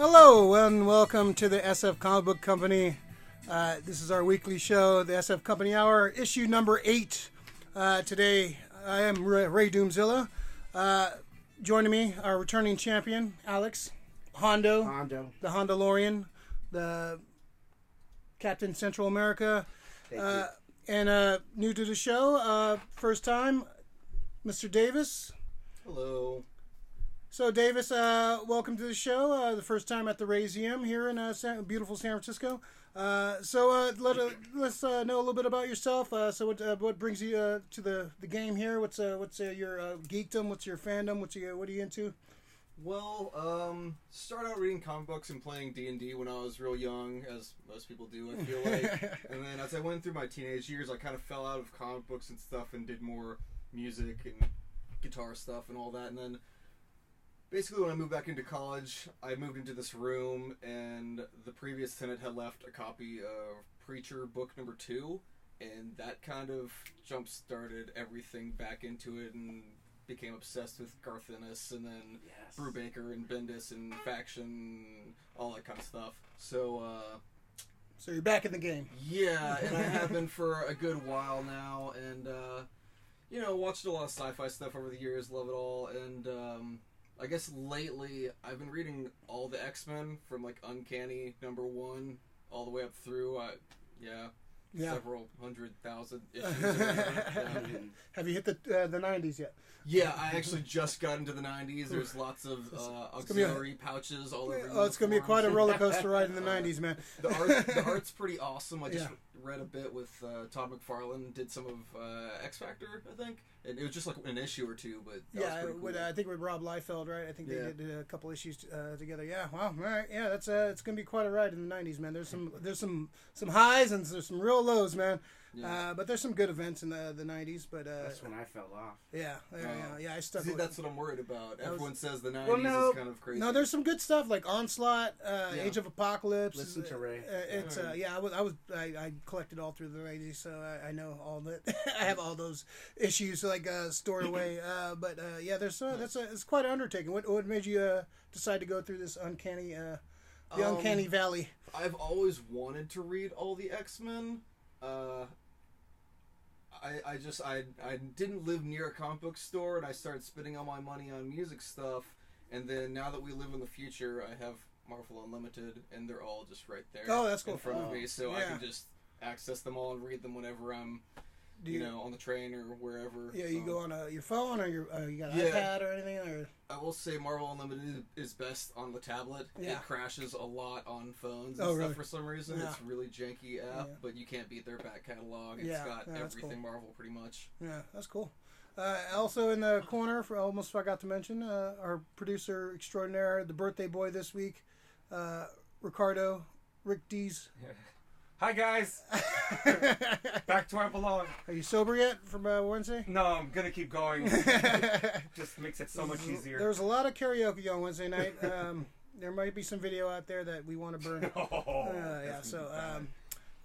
Hello and welcome to the SF Comic Book Company. This is our weekly show, the SF Company Hour, issue number 8. Today I am Ray Doomzilla. Joining me, our returning champion, Alex. Hondo. The Hondolorian. The Captain Central America. And new to the show, first time, Mr. Davis. Hello. So, Davis, welcome to the show. The first time at the Razium here in beautiful San Francisco. Let's know a little bit about yourself. What brings you to the game here? What's your geekdom? What's your fandom? What are you into? Well, started out reading comic books and playing D&D when I was real young, as most people do, I feel like. And then as I went through my teenage years, I kind of fell out of comic books and stuff and did more music and guitar stuff and all that. And then basically, when I moved back into college, I moved into this room, and the previous tenant had left a copy of Preacher book number 2, and that kind of jump-started everything back into it, and became obsessed with Garth Ennis, and then Brubaker, and Bendis, and Faction, all that kind of stuff. So you're back in the game. Yeah, and I have been for a good while now, and, watched a lot of sci-fi stuff over the years, love it all, and, I guess lately I've been reading all the X-Men from like Uncanny #1 all the way up through several 100,000 issues. Have you hit the 90s yet? Yeah, I actually just got into the 90s. There's lots of auxiliary pouches all over. Oh, it's going to be quite a roller coaster ride in the 90s, man. The art's pretty awesome. I just read a bit with Todd McFarlane, did some of X Factor, I think. And it was just like an issue or two, but that was pretty cool. I think with Rob Liefeld, right? I think they did a couple issues together. Yeah, wow, all right, yeah, that's it's gonna be quite a ride in the '90s, man. There's some highs and there's some real lows, man. Yeah. But there's some good events in the '90s. But that's when I fell off. Yeah. I stuck. See, that's what I'm worried about. Everyone says the '90s is kind of crazy. No, there's some good stuff like Onslaught, Age of Apocalypse. Listen to Ray. I collected all through the '90s, so I know all that. I have all those issues like stored away. It's quite an undertaking. What made you decide to go through this uncanny valley? I've always wanted to read all the X-Men. I didn't live near a comic book store, and I started spending all my money on music stuff. And then now that we live in the future, I have Marvel Unlimited, and they're all just right there. Oh, that's cool. In front of me, so I can just access them all and read them whenever I'm, on the train or wherever. Yeah, you go on your phone or you got an iPad or anything? Or I will say Marvel Unlimited is best on the tablet. Yeah. It crashes a lot on phones and stuff for some reason. Yeah. It's a really janky app, but you can't beat their back catalog. It's got everything Marvel pretty much. Yeah, that's cool. Also in the corner, almost forgot to mention, our producer extraordinaire, the birthday boy this week, Rick Dees. Yeah. Hi guys, back to where I belong. Are you sober yet from Wednesday? No, I'm gonna keep going. Just makes it so much easier. There was a lot of karaoke on Wednesday night. There might be some video out there that we want to burn.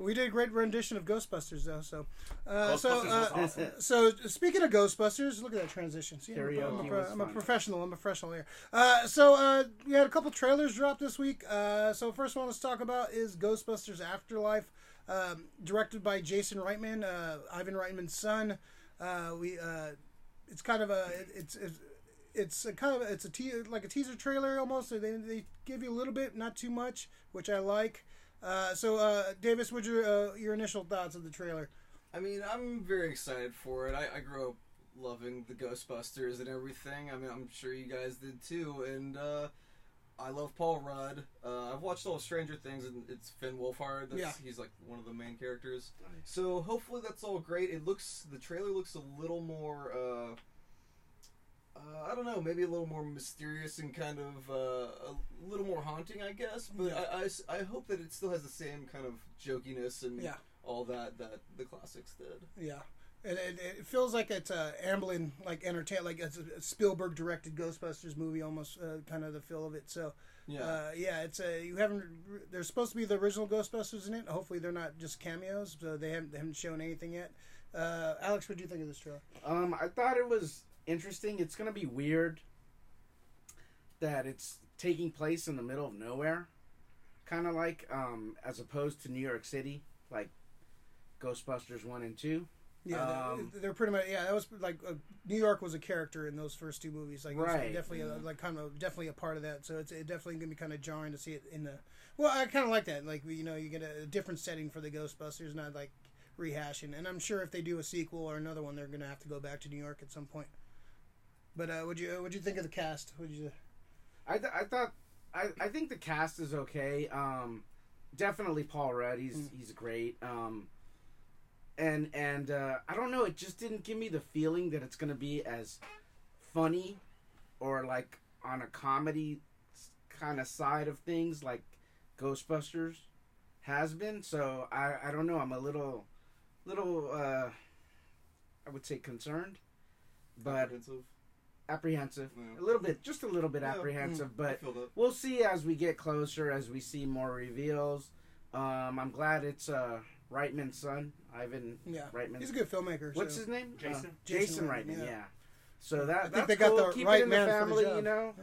We did a great rendition of Ghostbusters though. So speaking of Ghostbusters, look at that transition. See, I'm a professional. I'm a professional here. We had a couple trailers drop this week. So first one let's talk about is Ghostbusters Afterlife, directed by Jason Reitman, Ivan Reitman's son. It's like a teaser trailer almost. So they give you a little bit, not too much, which I like. Davis, what's your initial thoughts of the trailer? I mean, I'm very excited for it. I grew up loving the Ghostbusters and everything. I mean, I'm sure you guys did too. And I love Paul Rudd. I've watched all of Stranger Things, and it's Finn Wolfhard. He's like one of the main characters. Nice. So hopefully that's all great. The trailer looks a little more, I don't know, maybe a little more mysterious and kind of a little more haunting, I guess. But I hope that it still has the same kind of jokiness and all that the classics did. Yeah. And it feels like it's Amblin, like like it's a Spielberg directed Ghostbusters movie, almost kind of the feel of it. So it's there's supposed to be the original Ghostbusters in it. Hopefully they're not just cameos. So they haven't shown anything yet. Alex, what do you think of this trailer? I thought it was interesting. It's gonna be weird that it's taking place in the middle of nowhere, kind of like, as opposed to New York City, like Ghostbusters 1 and 2. Yeah, they're pretty much. Yeah, that was like New York was a character in those first two movies. Like, right, it's definitely definitely a part of that. So it's definitely gonna be kind of jarring to see it in the. Well, I kind of like that. Like, you get a different setting for the Ghostbusters, not like rehashing. And I'm sure if they do a sequel or another one, they're gonna have to go back to New York at some point. But what'd you think of the cast? I think the cast is okay. Definitely Paul Rudd. He's great. And I don't know, it just didn't give me the feeling that it's going to be as funny or like on a comedy kind of side of things like Ghostbusters has been. So I don't know, I'm a little I would say concerned, but apprehensive. Yeah. A little bit, just a little bit apprehensive, but we'll see as we get closer, as we see more reveals. I'm glad it's Reitman's son, Ivan. Yeah, Reitman. He's a good filmmaker. What's so. his name? Jason Reitman. Yeah. Yeah. So that's they cool. got the Keep right it in the man family, for the job.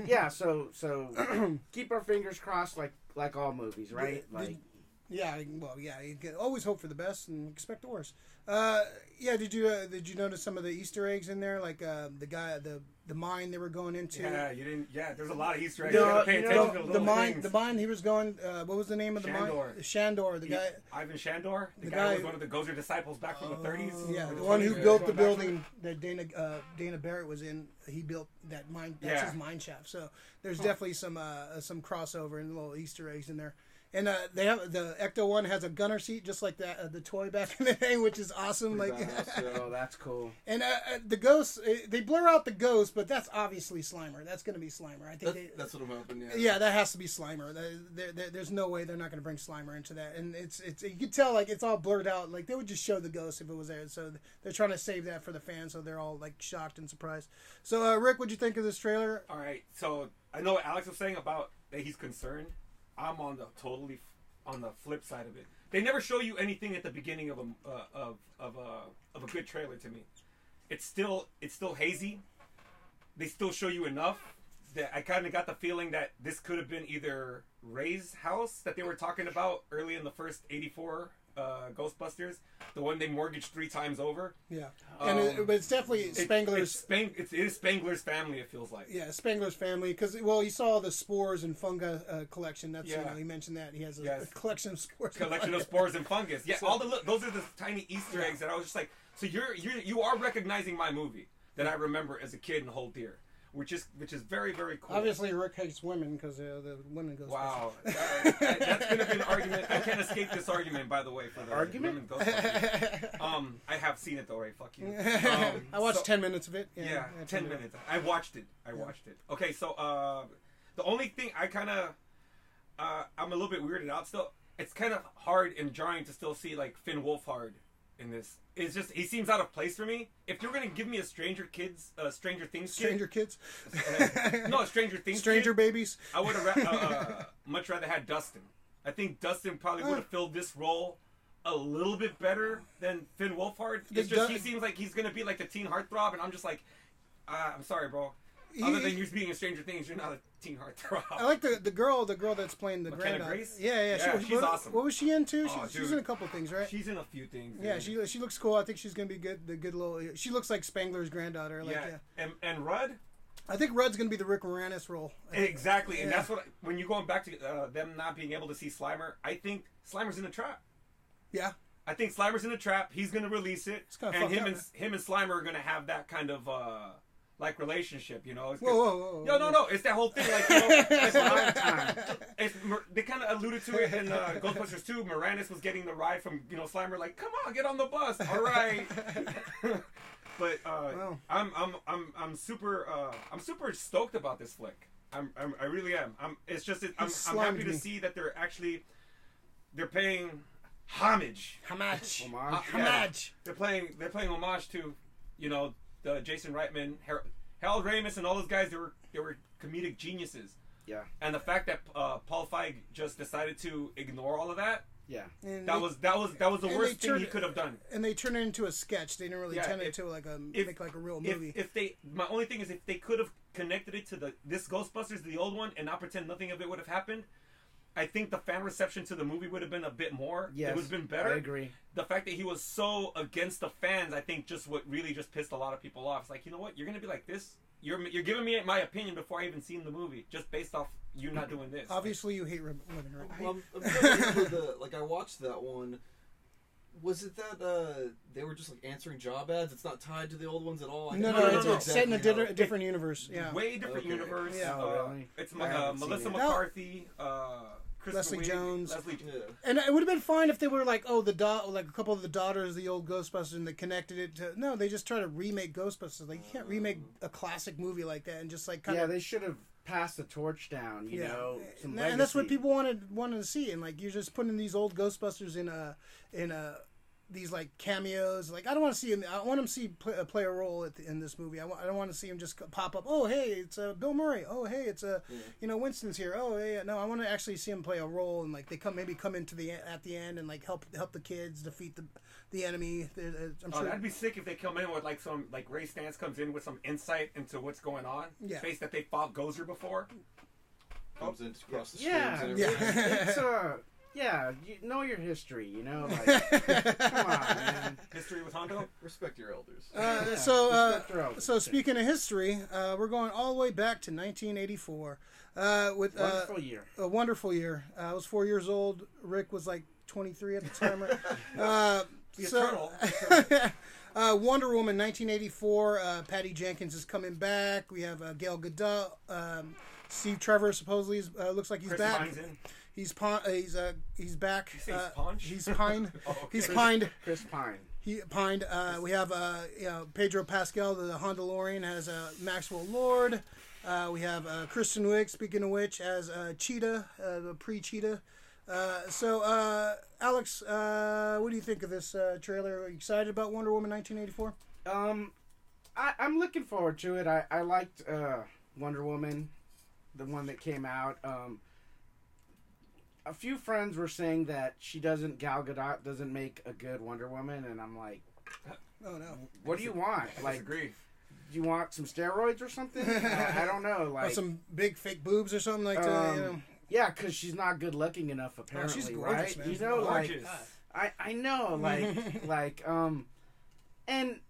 Yeah. So keep our fingers crossed, like all movies, right? You can always hope for the best and expect the worst. Did you notice some of the Easter eggs in there, like the guy, the mine they were going into? Yeah, you didn't. Yeah, there's a lot of Easter eggs. You gotta pay attention to the mine. things. The mine he was going. What was the name of the mine? Shandor. The guy. Ivan Shandor. The guy was one of the Gozer disciples back from the 30s. Yeah, the one who built the building that Dana Barrett was in. He built that mine. That's his mine shaft. So there's definitely some crossover and little Easter eggs in there. And they have the Ecto one has a gunner seat just like that the toy back in the day, which is awesome. Oh, that's cool. And the ghost, they blur out the ghost, but that's obviously Slimer. That's going to be Slimer. I think that's what I'm hoping. Yeah, that has to be Slimer. There's no way they're not going to bring Slimer into that. And it's you can tell like it's all blurred out. Like they would just show the ghost if it was there. So they're trying to save that for the fans, so they're all like shocked and surprised. So Rick, what'd you think of this trailer? All right, so I know what Alex was saying about that he's concerned. I'm on the flip side of it. They never show you anything at the beginning of a good trailer to me. It's still hazy. They still show you enough that I kind of got the feeling that this could have been either Ray's house that they were talking about early in the first 84 Ghostbusters, the one they mortgaged 3 times over. Yeah, but it's definitely Spangler's. It is Spangler's family. It feels like. Yeah, Spangler's family, because you saw the spores and fungi collection. That's he mentioned that he has a collection of spores. Of spores and fungus. Yeah, so, those are the tiny Easter eggs that I was just like. So you are recognizing my movie that I remember as a kid and hold dear. Which is very, very cool. Obviously, Rick hates women because the women Ghostbusters. Wow, that's going to be an argument. I can't escape this argument, by the way, for the argument. Women Ghostbusters. I have seen it though, right? Fuck you. I watched 10 minutes of it. Yeah, 10 minutes. I watched it. Okay, so the only thing I kind of I'm a little bit weirded out still. It's kind of hard and jarring to still see like Finn Wolfhard in this. It's just he seems out of place for me. If you're gonna give me a Stranger Things kid, Stranger Babies, I would have much rather had Dustin. I think Dustin probably would have filled this role a little bit better than Finn Wolfhard. It's just he seems like he's gonna be like the teen heartthrob, and I'm just like, I'm sorry, bro. Other than you being in Stranger Things, you're not a teen heartthrob. I like the girl that's playing the McKenna granddaughter. Grace? Yeah, she's awesome. What was she into? Oh, she's in a couple things, right? She's in a few things. Yeah, she looks cool. I think she's gonna be good. The good little. She looks like Spangler's granddaughter. And Rudd. I think Rudd's gonna be the Rick Moranis role. Exactly, and that's what when you're going back to them not being able to see Slimer. I think Slimer's in a trap. Yeah. I think Slimer's in a trap. He's gonna release it, and him and Slimer are gonna have that kind of like relationship, you know. Whoa. No. It's that whole thing, like, they kind of alluded to it in Ghostbusters 2. Moranis was getting the ride from, Slimer, like, come on, get on the bus. All right. But I'm super stoked about this flick. I really am. I'm happy to see that they're paying homage. Homage. They're paying homage to, the Jason Reitman, Harold Ramis, and all those guys. They were comedic geniuses. Yeah. And the fact that Paul Feig just decided to ignore all of that. Yeah. That was the worst thing he could have done. And they turned it into a sketch. They didn't really turn it into like a real movie. My only thing is if they could have connected it to this Ghostbusters, the old one, and not pretend nothing of it would have happened, I think the fan reception to the movie would have been a bit more. Yes, it would have been better. I agree. The fact that he was so against the fans, I think, just what really just pissed a lot of people off. It's like, you know what? You're gonna be like this. You're giving me my opinion before I even seen the movie, just based off you not doing this. Obviously, you hate women, right? Well, I'm trying to remember like I watched that one. Was it that they were just like answering job ads? It's not tied to the old ones at all. No, it's set in a different universe. Yeah, way different universe. Yeah. Really? It's Melissa it. McCarthy, Leslie Jones. Yeah. And it would have been fine if they were like, like a couple of the daughters, the old Ghostbusters, and they connected it to. No, they just try to remake Ghostbusters. Like, you can't remake a classic movie like that and just like kind of. Yeah, they should have passed the torch down. You know, some and that's what legacy. people wanted to see. And like, you're just putting these old Ghostbusters in these like cameos. Like, I don't want to see him. I want him to see play a role in this movie. I don't want to see him just pop up. Oh, hey, it's Bill Murray. Oh, hey, it's Winston's here. Oh, hey, no, I want to actually see him play a role and like they come into at the end and like help the kids defeat the enemy. I'm sure that'd be sick if they come in with like some like Ray Stantz comes in with some insight into what's going on. Yeah, based that they fought Gozer before. Comes in across the streams Yeah, and yeah. everything. It's yeah, you know your history. You know, like come on, man. History with Hondo. Respect your elders. Respect your elders. So speaking of history, we're going all the way back to 1984 with Wonderful year. a wonderful year. I was 4 years old. Rick was like 23 at the time. Right? Eternal. Wonder Woman 1984. Patty Jenkins is coming back. We have Gail Gadot. Steve Trevor supposedly looks like he's Chris back. Pine's in. He's back. You say he's Punch? He's pined. Oh, okay. He's pined. Chris Pine. He pined. We have Pedro Pascal, the Hondalorian, has Maxwell Lord. We have Kristen Wiig, speaking of which, as Cheetah, the pre-Cheetah. So, Alex, what do you think of this trailer? Are you excited about Wonder Woman 1984? I'm looking forward to it. I liked Wonder Woman, the one that came out. A few friends were saying that Gal Gadot doesn't make a good Wonder Woman, and I'm like, Oh no! what do you want? I Like, disagree. do you want some steroids or something? I don't know. Or Like some big fake boobs or something like that. yeah, because she's not good looking enough. Apparently, she's gorgeous, right? man. You know, Gorgeous. I know, and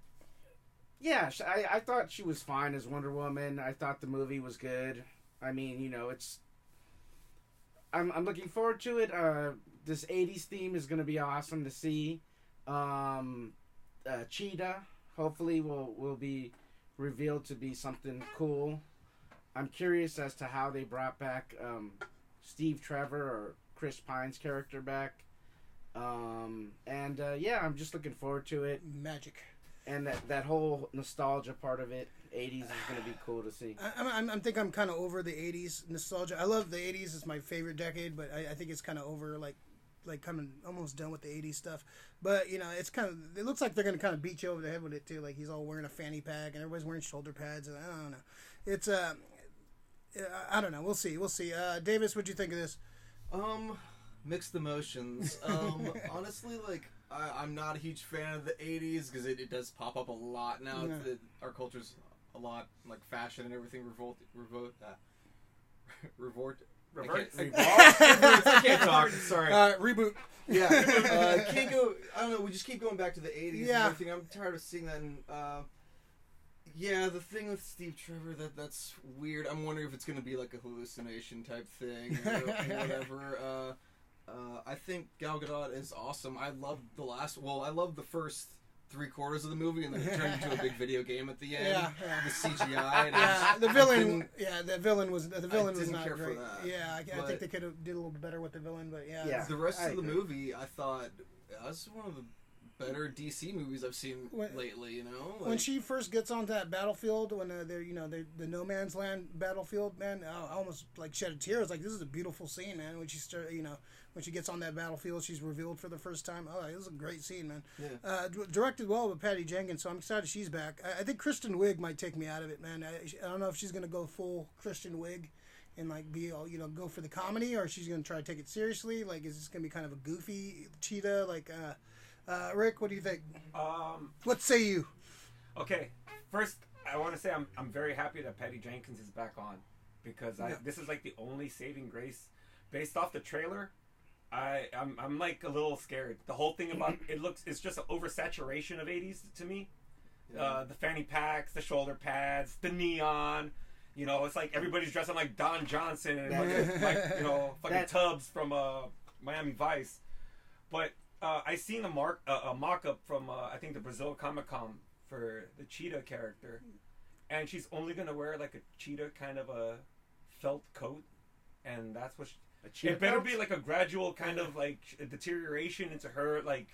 yeah, I thought she was fine as Wonder Woman. I thought the movie was good. I mean, I'm looking forward to it. This 80s theme is going to be awesome to see. Cheetah, hopefully, will be revealed to be something cool. I'm curious as to how they brought back Steve Trevor or Chris Pine's character back. I'm just looking forward to it. Magic. And that whole nostalgia part of it, 80s, is going to be cool to see. I think I'm kind of over the 80s nostalgia. I love the 80s. It's my favorite decade, but I think it's kind of over, like coming almost done with the 80s stuff. But, it's kind of, it looks like they're going to kind of beat you over the head with it, too. Like, he's all wearing a fanny pack, and everybody's wearing shoulder pads, and I don't know. It's, I don't know. We'll see. Davis, what'd you think of this? Mixed emotions. Honestly, like, I'm not a huge fan of the 80s because it does pop up a lot now. Yeah. Our culture's a lot, like, fashion and everything I can't talk. Sorry. Reboot. Yeah. Can't go. I don't know. We just keep going back to the 80s Yeah. and everything. I'm tired of seeing that. And, yeah, the thing with Steve Trevor, that's weird. I'm wondering if it's going to be like a hallucination type thing or whatever. I think Gal Gadot is awesome. I love the first 3/4 of the movie, and then it turned into a big video game at the end. Yeah. The CGI. And The villain. The villain was didn't not care for great. that, Yeah, I think they could have did a little bit better with the villain, but yeah. Yeah. The rest I of the agree. movie, I thought, that's one of the better DC movies I've seen lately. When she first gets onto that battlefield, when they're the No Man's Land battlefield, man, I almost like shed a tear. I was like, this is a beautiful scene, man. When she when she gets on that battlefield, she's revealed for the first time. Oh, this is a great scene, man. Yeah. Directed well by Patty Jenkins, so I'm excited she's back. I think Kristen Wiig might take me out of it, man. I don't know if she's gonna go full Kristen Wiig and like be all go for the comedy, or she's gonna try to take it seriously. Like, is this gonna be kind of a goofy Cheetah? Like, Rick, what do you think? What say you? Okay, first, I want to say I'm very happy that Patty Jenkins is back on, because this is like the only saving grace. Based off the trailer, I'm like a little scared. The whole thing about it's just an oversaturation of 80s to me. Yeah. The fanny packs, the shoulder pads, the neon. You know, it's like everybody's dressing like Don Johnson and fucking Tubbs from Miami Vice. But I seen a mock-up from I think the Brazil Comic-Con for the cheetah character, and she's only gonna wear like a cheetah kind of a felt coat, and that's what it better be like a gradual kind of like a deterioration into her like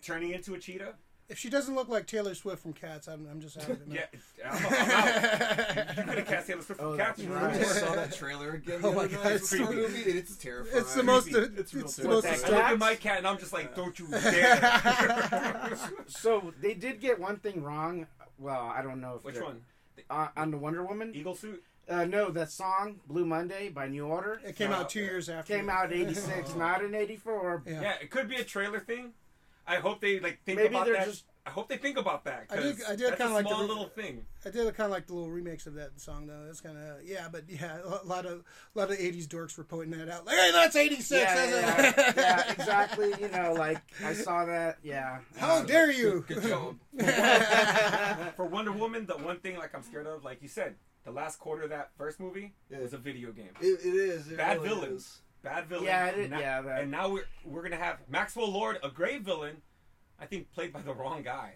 turning into a cheetah. If she doesn't look like Taylor Swift from Cats, I'm just out of it. Yeah, I'm out. You could have cast Taylor Swift from Cats. I saw that trailer again. Oh my god, it's creepy. It's terrifying. It's the most. It's the most. I look at my cat and I'm just like, don't you dare. So they did get one thing wrong. Well, I don't know if which one on the Wonder Woman Eagle suit. No, that song Blue Monday by New Order. It came out 2 years after. Came out in '86, not in '84. Yeah, it could be a trailer thing. I hope they think Maybe about they're that. just. I hope they think about that. I did that's kind of like small the little thing. I did kind of like the little remix of that song though. That's kind of a lot of '80s dorks were pointing that out. Like, hey, that's '86. Yeah, exactly. You know, like I saw that. Yeah. How dare you? Good job. For Wonder Woman, the one thing like I'm scared of, like you said, the last quarter of that first movie was a video game. It is. It Bad really villains. Is. Bad villain. Yeah, it is. That. And now we're gonna have Maxwell Lord, a great villain. I think played by the wrong guy.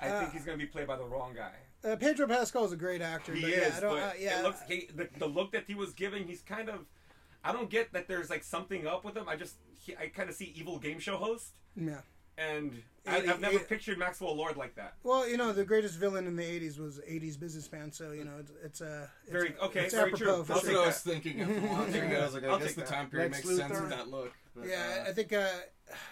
I think he's gonna be played by the wrong guy. Pedro Pascal is a great actor. He is, but it looks the look that he was giving. He's kind of. I don't get that. There's like something up with him. I kind of see evil game show host. Yeah. And I've never pictured Maxwell Lord like that. Well, you know, the greatest villain in the '80s was '80s businessman. So you know, it's very apropos. True. That's what I was thinking. After watching it, I was like, I guess the time period Lex makes sense Luthor. with that look. But, I think.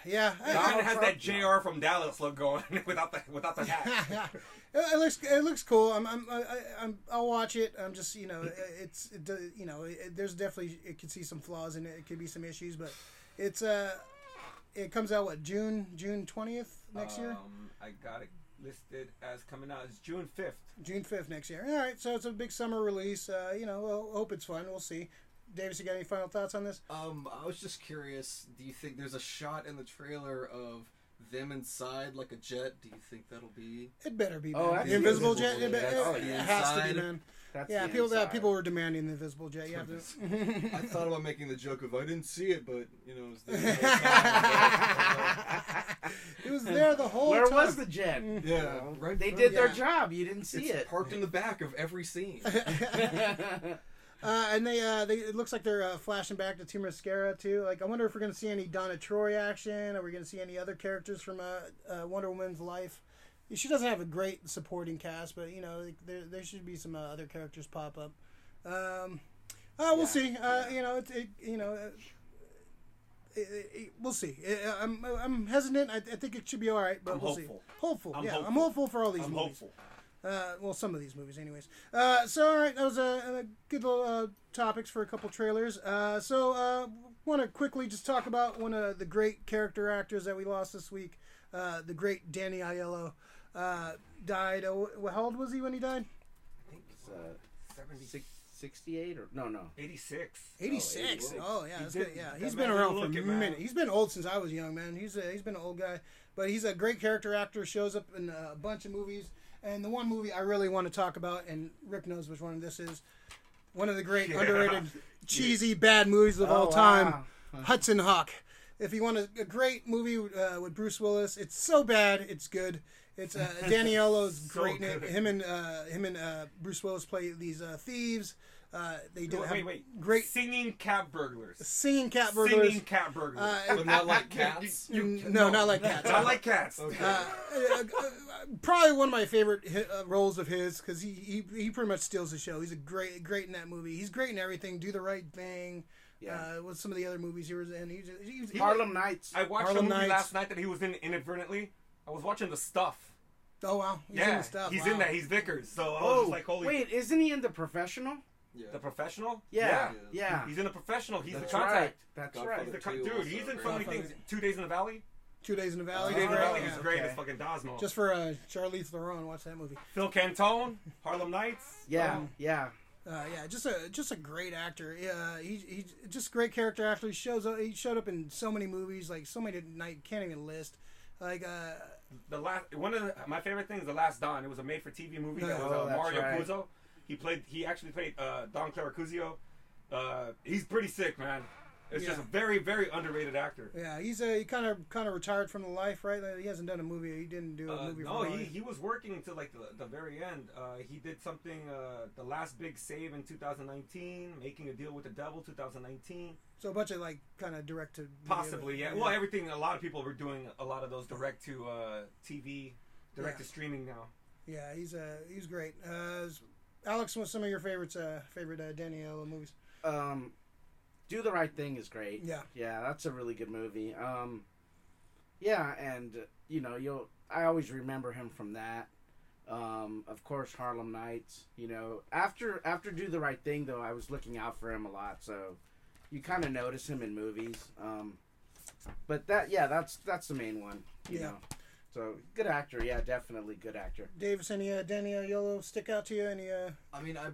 He kind of has that JR from Dallas look going without the hat. It looks cool. I'll watch it. I'm just there's definitely it could see some flaws in it. It could be some issues, but it comes out June 20th next year. I got it listed as coming out. It's June 5th. June 5th next year. All right, so it's a big summer release. We'll hope it's fun. We'll see. Davis, you got any final thoughts on this? I was just curious. Do you think there's a shot in the trailer of them inside like a jet? Do you think that'll be? It better be. Oh, the invisible jet. It the has to be, inside. man. That's people were demanding the invisible jet. You have to. I thought about making the joke of I didn't see it, but you know, it was there. It was there the whole time. Where was the jet? Yeah, right. They did their job. You didn't see It's it. parked in the back of every scene. And they it looks like they're flashing back to Team Mascara too. Like, I wonder if we're going to see any Donna Troy action. Are we going to see any other characters from Wonder Woman's life? She doesn't have a great supporting cast, but you know there should be some other characters pop up. We'll see. We'll see. I'm hesitant. I think it should be all right, but we'll see. Hopeful. I'm hopeful for all these movies. Hopeful. Some of these movies, anyways. So, all right, that was a good little topics for a couple trailers. Want to quickly just talk about one of the great character actors that we lost this week. The great Danny Aiello died. How old was he when he died? I think it's 68 or no 86. 86. Oh yeah, that's good. Yeah, he's that been man around didn't for a look it, man. minute. He's been old since I was young, man. He's been an old guy, but he's a great character actor. Shows up in a bunch of movies. And the one movie I really want to talk about, and Rick knows which one this is, one of the great underrated, cheesy, bad movies of all time, Hudson Hawk. If you want a great movie with Bruce Willis, it's so bad, it's good. It's Danny Aiello's great. So good. Him and Bruce Willis play these thieves. They do great singing cat burglars. Singing cat burglars. Singing cat burglars. But not like cats. No, not like cats. Not like cats. Okay. Probably one of my favorite roles of his, because he pretty much steals the show. He's great in that movie. He's great in everything. Do the Right Thing. Yeah. With some of the other movies he was in. He's Harlem Nights. I watched a movie last night that he was in inadvertently. I was watching The Stuff. Oh wow. He's in The Stuff. He's in that. He's Vickers. So I was just like, holy. Wait, isn't he in The Professional? Yeah. The Professional? Yeah. He's in The Professional. He's That's the contact. right. That's right. Godfather Dude, he's in so many things. 2 Days in the Valley. 2 Days in the Valley. Two Days in the Valley. Yeah. He's great Okay. as fucking Dosmo. Just for Charlize Theron, watch that movie. Phil Cantone, Harlem Nights. Yeah, yeah. Yeah, just a great actor. Yeah, he just a great character actor. He showed up in so many movies, like so many that I can't even list. Like The last one of my favorite things, The Last Don. It was a made-for-TV movie that was Oh, that's Mario right. Puzo. He actually played Don Claracuzio. He's pretty sick, man. It's just a very, very underrated actor. yeah, he kind of retired from the life, right? Like, he hasn't done a movie. He didn't do a movie. No, for a while. he was working until like the very end. He did something, The Last Big Save in 2019, Making a Deal with the Devil 2019. So a bunch of like kind of direct to Possibly, yeah. Well, everything. A lot of people were doing a lot of those direct to TV, direct to streaming now. Yeah, he's great. Alex, what's some of your favorite Danny Aiello movies? Do the Right Thing is great. Yeah. Yeah, that's a really good movie. Yeah, and you know, I always remember him from that. Of course, Harlem Nights. You know, after Do the Right Thing, though, I was looking out for him a lot, so you kind of notice him in movies. But that's the main one. You know. So good actor, yeah, definitely good actor. Davis, any Danny Aiello stick out to you? Any? I mean, I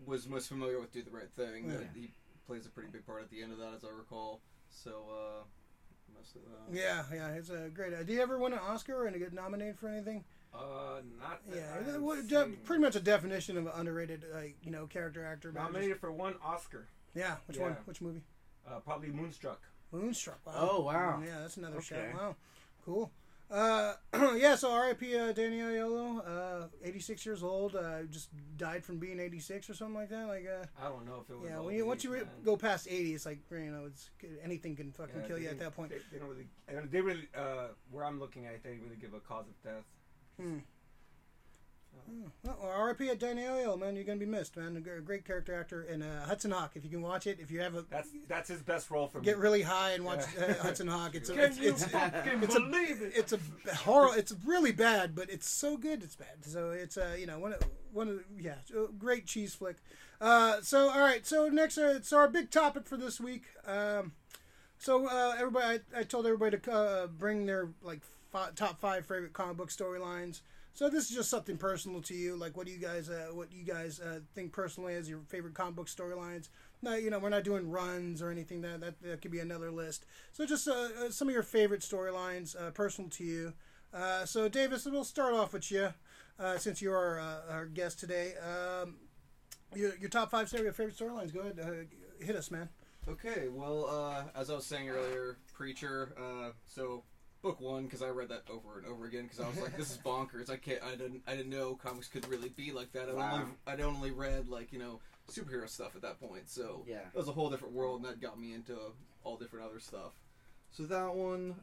was most familiar with Do the Right Thing. Yeah. He plays a pretty big part at the end of that, as I recall. So, most of that. Yeah, it's a great. Did he ever win an Oscar or get nominated for anything? Not that Yeah, I've seen. pretty much a definition of an underrated, character actor. Nominated for one Oscar. Yeah, which one? Which movie? Probably Moonstruck. Moonstruck. Wow. Oh, wow. Yeah, that's another Okay. shout. Wow, cool. Yeah, so R.I.P. Danny Aiello, 86 years old. Just died from being 86 or something like that. Like, I don't know if it was. yeah, all once you these, man. go past 80, it's like anything can fucking kill you at that point. They don't really. They really. Where I'm looking at, they really give a cause of death. Well, R.I.P. Danny Aiello, man. You're gonna be missed, man. A great character actor. And Hudson Hawk, if you can watch it, if you have a That's his best role for me. get really high and watch Hudson Hawk. It's believe it? It's a horror. It's really bad, but it's so good. It's bad. So it's one of great cheese flick. So all right. So next, it's our big topic for this week. Everybody, I told everybody to bring their top 5 favorite comic book storylines. So this is just something personal to you, like what you guys think personally as your favorite comic book storylines. No, we're not doing runs or anything. That could be another list. So just some of your favorite storylines, personal to you. So Davis, we'll start off with you, since you are our guest today. Your top 5 favorite storylines. Go ahead, hit us, man. Okay, well, as I was saying earlier, Preacher. So book 1, because I read that over and over again because I was like, this is bonkers. I didn't know comics could really be like that. I'd only read superhero stuff at that point, so Yeah. it was a whole different world, and that got me into all different other stuff. So that one,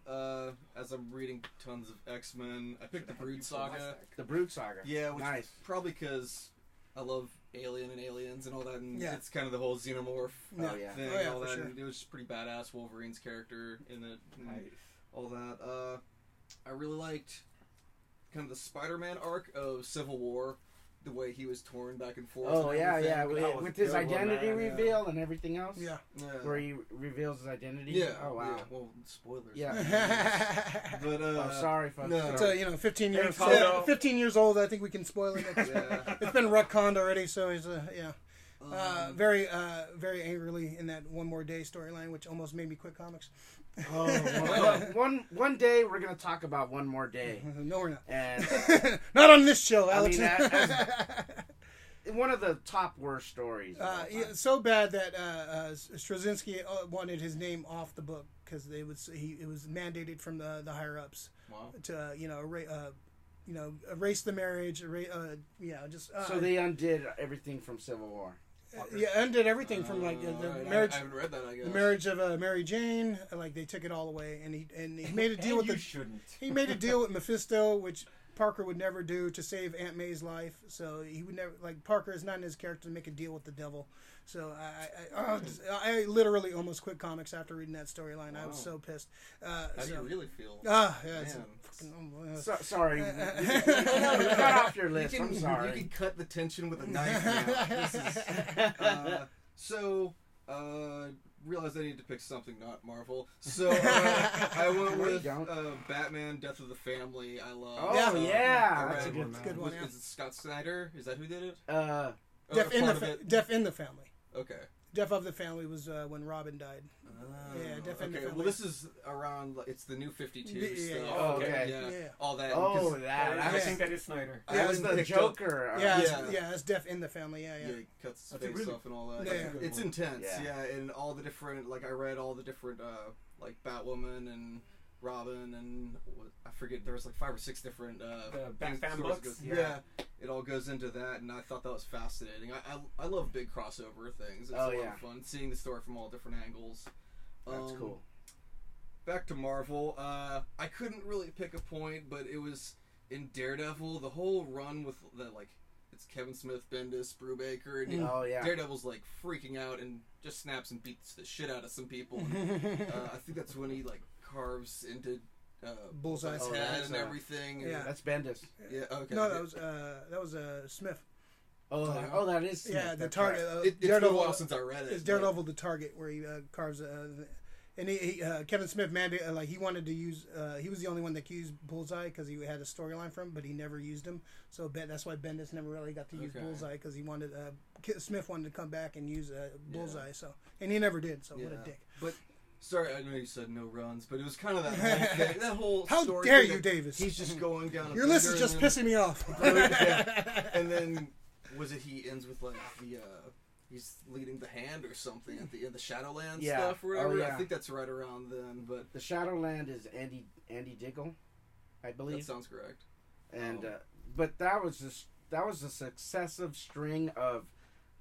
as I'm reading tons of X-Men, I picked the Brood Saga. The Brood Saga. Yeah, which Nice. probably because I love Alien and Aliens and all that, and Yeah. it's kind of the whole xenomorph Oh, yeah. thing, Oh, yeah, all for that. sure. And it was just pretty badass. Wolverine's character in it, and Nice. all that. I really liked kind of the Spider-Man arc of Civil War, the way he was torn back and forth. Oh and yeah, everything. yeah. That was With his a good one, identity man. reveal and everything else. Yeah. Yeah. Where he reveals his identity. Yeah. Oh wow. Yeah. Well, spoilers. Yeah. But Oh, sorry, folks. no. It's 15 years. Thanks, Hondo. 15 years old. I think we can spoil it. Yeah. It's been retconned already, so he's very angrily in that One More Day storyline, which almost made me quit comics. Oh, well, one day we're gonna talk about One More Day, No, we're not. and Not on this show, I Alex. mean, one of the top worst stories. Of all time. So bad that Straczynski wanted his name off the book because it was mandated from the higher ups Wow. to erase the marriage. So they undid everything from Civil War. Undid everything from the Alright, marriage. I haven't read that, I guess. The marriage of Mary Jane, they took it all away, and he made a deal with you shouldn't. he made a deal with Mephisto, which Parker would never do to save Aunt May's life. So he would never Parker is not in his character to make a deal with the devil. So I literally almost quit comics after reading that storyline. Wow. I was so pissed. How do you really feel? It's Man. Sorry, cut off your list. You can, I'm sorry. You can cut the tension with a knife now. realized I needed to pick something not Marvel, so I went with Batman: Death of the Family. I love. Oh yeah, that's a good one. Is it Scott Snyder? Is that who did it? Death in the Family. Okay. Death of the Family was when Robin died. Yeah, Death in the Family. Well, this is around. It's the New 52 stuff. Oh, okay. Yeah. All that. Oh, that. I think that is Snyder. Yeah, it's the Joker. It's Death in the Family. Yeah. He cuts his face off and all that. Yeah. It's intense. Yeah. And all the different. Like I read all the different. Like Batwoman and Robin and I forget. There was like 5 or 6 different. Batman books. Yeah. It all goes into that, and I thought that was fascinating. I love big crossover things. It's a lot of fun seeing the story from all different angles. That's cool. Back to Marvel. I couldn't really pick a point, but it was in Daredevil. The whole run with the it's Kevin Smith, Bendis, Brubaker, and Daredevil's like freaking out and just snaps and beats the shit out of some people. I think that's when he carves into Bullseye's head and everything. Yeah, that's Bendis. Yeah. Okay. No, that was Smith. Oh, that is Smith. Yeah, the target. Right. It's been a while since I read it. It's Daredevil, the target, where he carves. And he Kevin Smith mandated, he wanted to use. He was the only one that could use Bullseye because he had a storyline for him, but he never used him. So that's why Bendis never really got to use Bullseye because he wanted. Smith wanted to come back and use Bullseye. So and he never did. So what a dick. But. Sorry, I know you said no runs, but it was kind of that whole thing. That whole How story dare thing you, Davis? He's just going down. Your list is just pissing me off. And then was it he ends with he's leading the hand or something at the end, the Shadowland stuff or whatever. I think that's right around then. But the Shadowland is Andy Diggle, I believe. That sounds correct. And but that was a successive string of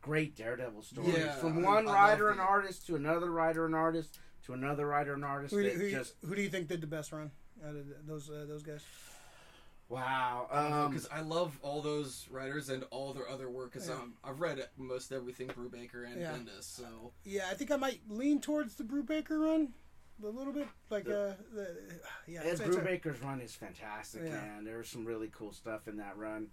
great Daredevil stories from one writer and artist to another writer and artist to another writer and artist. Who do you think did the best run out of those guys? Wow, because I love all those writers and all their other work. Because I've read most everything Brubaker and Bendis. So I think I might lean towards the Brubaker run a little bit. Ed Brubaker's run is fantastic, man. There was some really cool stuff in that run.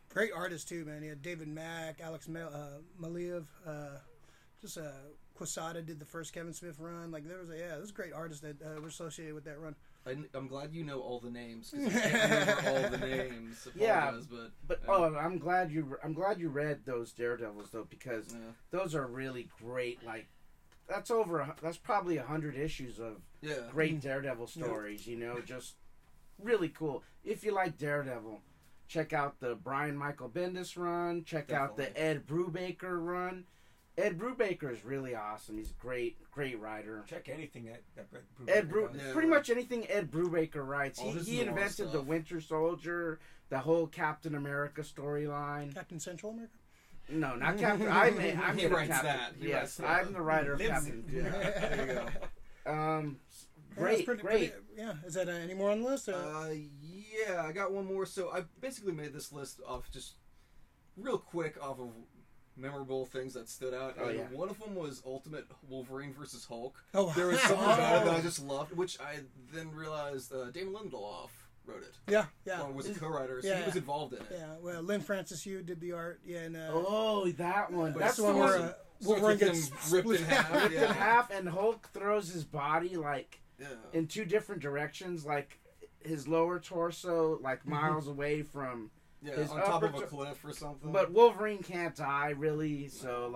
Great artists too, man. He had David Mack, Alex Maliev, Quesada did the first Kevin Smith run. There's great artists that were associated with that run. I'm glad you know all the names because I can't remember all the names. I'm glad you read those Daredevils though because those are really great. That's probably 100 issues of great Daredevil stories. You know, just really cool. If you like Daredevil. Check out the Brian Michael Bendis run. Check out the Ed Brubaker run. Ed Brubaker is really awesome. He's a great writer. Check anything that Brubaker pretty much anything Ed Brubaker writes. He invented the Winter Soldier, the whole Captain America storyline. Captain Central America? No, not Captain. I'm he writes Captain. that. Yes, I'm the writer of Captain. There you go. Great. Is that any more on the list? I got one more. So I basically made this list off just real quick off of memorable things that stood out. One of them was Ultimate Wolverine versus Hulk. There was something about it that I just loved, which I then realized Damon Lindelof wrote it. Yeah. Or was a co-writer, so he was involved in it. Yeah, well, Lynn Francis Yu did the art. Yeah, and that one. That's the one where Wolverine gets ripped in half. Ripped in half, and Hulk throws his body in 2 different directions, his lower torso miles away from his on top of a cliff or something. But Wolverine can't die really, so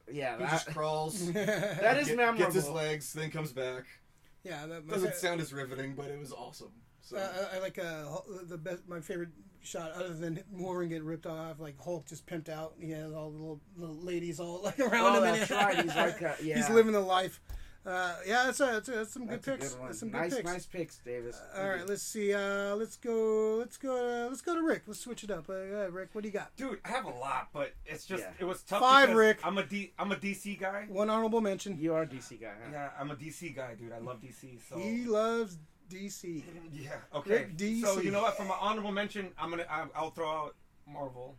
he just crawls. That is memorable. Gets his legs, then comes back. Yeah, doesn't sound as riveting, but it was awesome. So. I like the best. My favorite shot, other than Wolverine getting ripped off, Hulk just pimped out. He has all the little ladies all around him. That's right. He's he's living the life. That's some good picks. That's some good picks. Nice picks, Davis. All right, let's see. Let's go to Rick. Let's switch it up. Rick, what do you got? Dude, I have a lot, but it's just it was tough. 5, Rick. I'm a DC guy. One honorable mention. You are a DC guy, huh? Yeah, I'm a DC guy, dude. I love DC. So he loves DC. Yeah. Okay. Rick DC. So you know what? For my honorable mention, I'll throw out Marvel.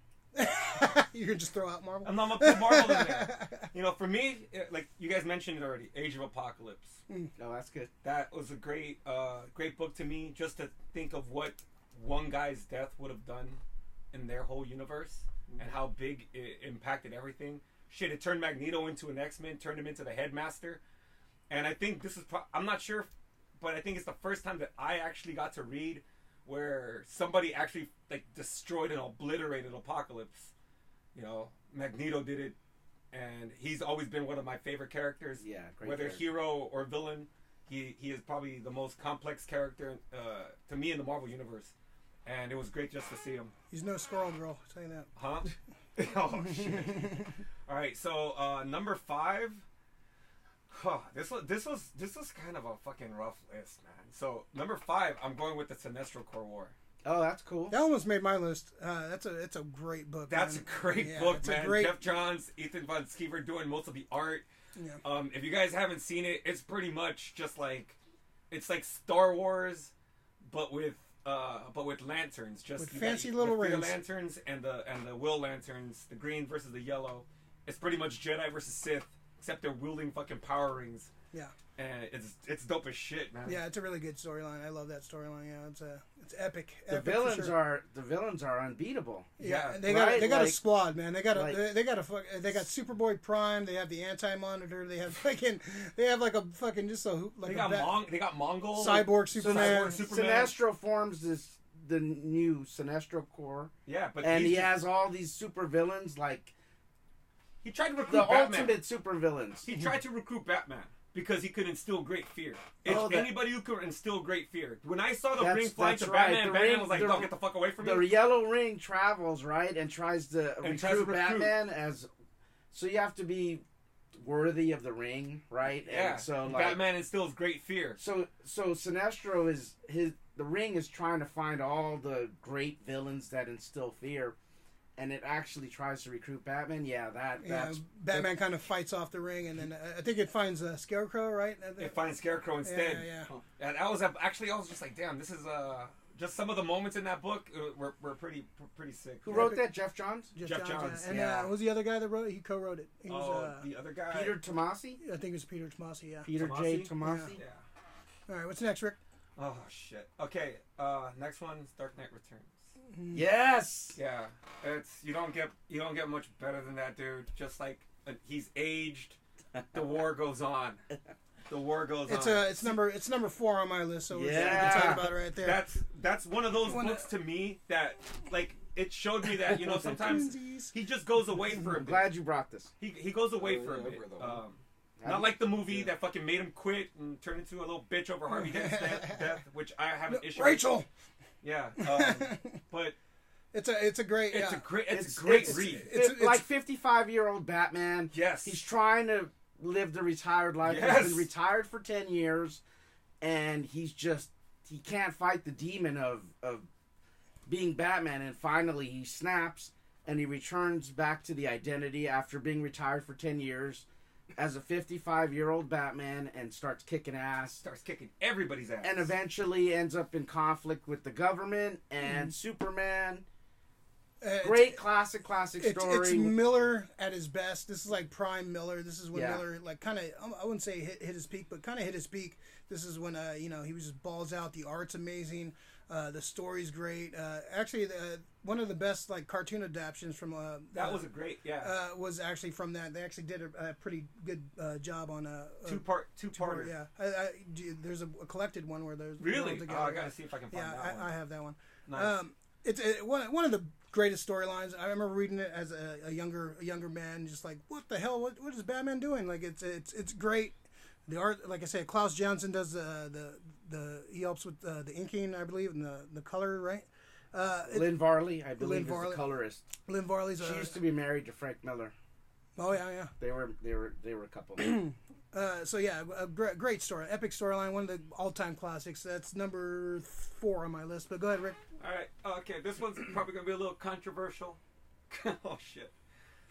You're gonna just throw out Marvel? I'm not gonna put Marvel in there. For me, you guys mentioned it already, Age of Apocalypse. No, that's good. That was a great book to me, just to think of what one guy's death would have done in their whole universe and how big it impacted everything. shit, it turned Magneto into an X-Men, turned him into the Headmaster. And I think this is, I'm not sure, but I think it's the first time that I actually got to read where somebody actually like destroyed and obliterated Apocalypse. You know, Magneto did it, and he's always been one of my favorite characters. Yeah, great whether character. hero or villain, he is probably the most complex character to me in the Marvel universe. And it was great just to see him. He's no Squirrel Girl, I'll tell you that. Huh? Oh shit! All right, so number 5. Huh, this was kind of a fucking rough list, man. So number 5, I'm going with the Sinestro Corps War. Oh, that's cool. That almost made my list. It's a great book. That's man. a great Yeah, book, it's man. A great... Jeff Johns, Ethan Von Sciver doing most of the art. Yeah. If you guys haven't seen it, it's pretty much just like it's like Star Wars, but with lanterns. Just with fancy little the rings. Lanterns and the will lanterns, the green versus the yellow. It's pretty much Jedi versus Sith, except they're wielding fucking power rings. Yeah. And it's dope as shit, man. Yeah, it's a really good storyline. I love that storyline. Yeah, it's epic. The epic villains for sure. are unbeatable. Yeah, Yeah, they right? got a Like- squad, man. They got they got like- Superboy Prime. They have the Anti-Monitor. They have like a fucking just a like They got Mongol cyborg Superman. Cyborg Superman. Sinestro forms the new Sinestro Corps, Yeah, but and he has all these super villains, like he tried to recruit the Batman. ultimate super villains. He tried to recruit Batman because he could instill great fear. Oh, Anybody who could instill great fear. When I saw the That's- ring flying that's to right. Batman, The Batman ring- was like, the- "Don't get the fuck away from The me." yellow ring travels, right, and tries to And recruit Batman as. So you have to be worthy of the ring, right? Yeah. And so like, Batman instills great fear. So Sinestro is the ring is trying to find all the great villains that instill fear, and it actually tries to recruit Batman. Yeah, that's Batman kind of fights off the ring, and then I think it finds Scarecrow, right? It finds Scarecrow instead. Yeah. And I was just like, damn, this is just some of the moments in that book were pretty sick. Who wrote that? Jeff Johns? Jeff Johns. And Yeah. what was the other guy that wrote it? He co-wrote it. He was, The other guy, Peter Tomasi? I think it was Peter Tomasi. Yeah. Peter J. Tomasi? Yeah. All right, what's next, Rick? Oh shit. Okay. Next one is Dark Knight Returns. Yes. Yeah, you don't get much better than that, dude. Just like he's aged, the war goes on. The war goes on. It's number 4 on my list, so we Yeah. can talk about it right there. That's one of those books to me that like it showed me that sometimes he just goes away for a I'm bit. glad you brought this. He goes away for a yeah, bit. though. Not like the movie that fucking made him quit and turn into a little bitch over Harvey Dent's death, which I have an issue. Rachel. With. Yeah, but It's a great great read. It's like 55-year-old Batman. Yes. He's trying to live the retired life. Yes. He's been retired for 10 years, and he can't fight the demon of being Batman, and finally he snaps, and he returns back to the identity after being retired for 10 years as a 55-year-old Batman and starts kicking ass. Starts kicking everybody's ass. And eventually ends up in conflict with the government and Superman. Great classic story. It's Miller at his best. This is like prime Miller. This is when Yeah. Miller like kind of, I wouldn't say hit his peak, but kind of hit his peak. This is when he was just balls out. The art's amazing. The story's great. Actually, one of the best like cartoon adaptions from that was a great was actually from that. They actually did a pretty good job on a two-parter. Yeah, there's a collected one where there's Really? all together. I gotta see if I can find that one. I have that one. Nice. It's one of the greatest storylines. I remember reading it as a younger man, just like, what the hell? What is Batman doing? Like it's great. The art, like I said, Klaus Janson does he helps with the inking, I believe, and the color, right? Lynn Varley, I believe, Lynn is Varley. the colorist. Lynn Varley's. She used to be married to Frank Miller. Oh yeah. They were a couple. So yeah, a great story, epic storyline, one of the all-time classics. That's number 4 on my list. But go ahead, Rick. All right. Okay. This one's probably gonna be a little controversial. Oh shit.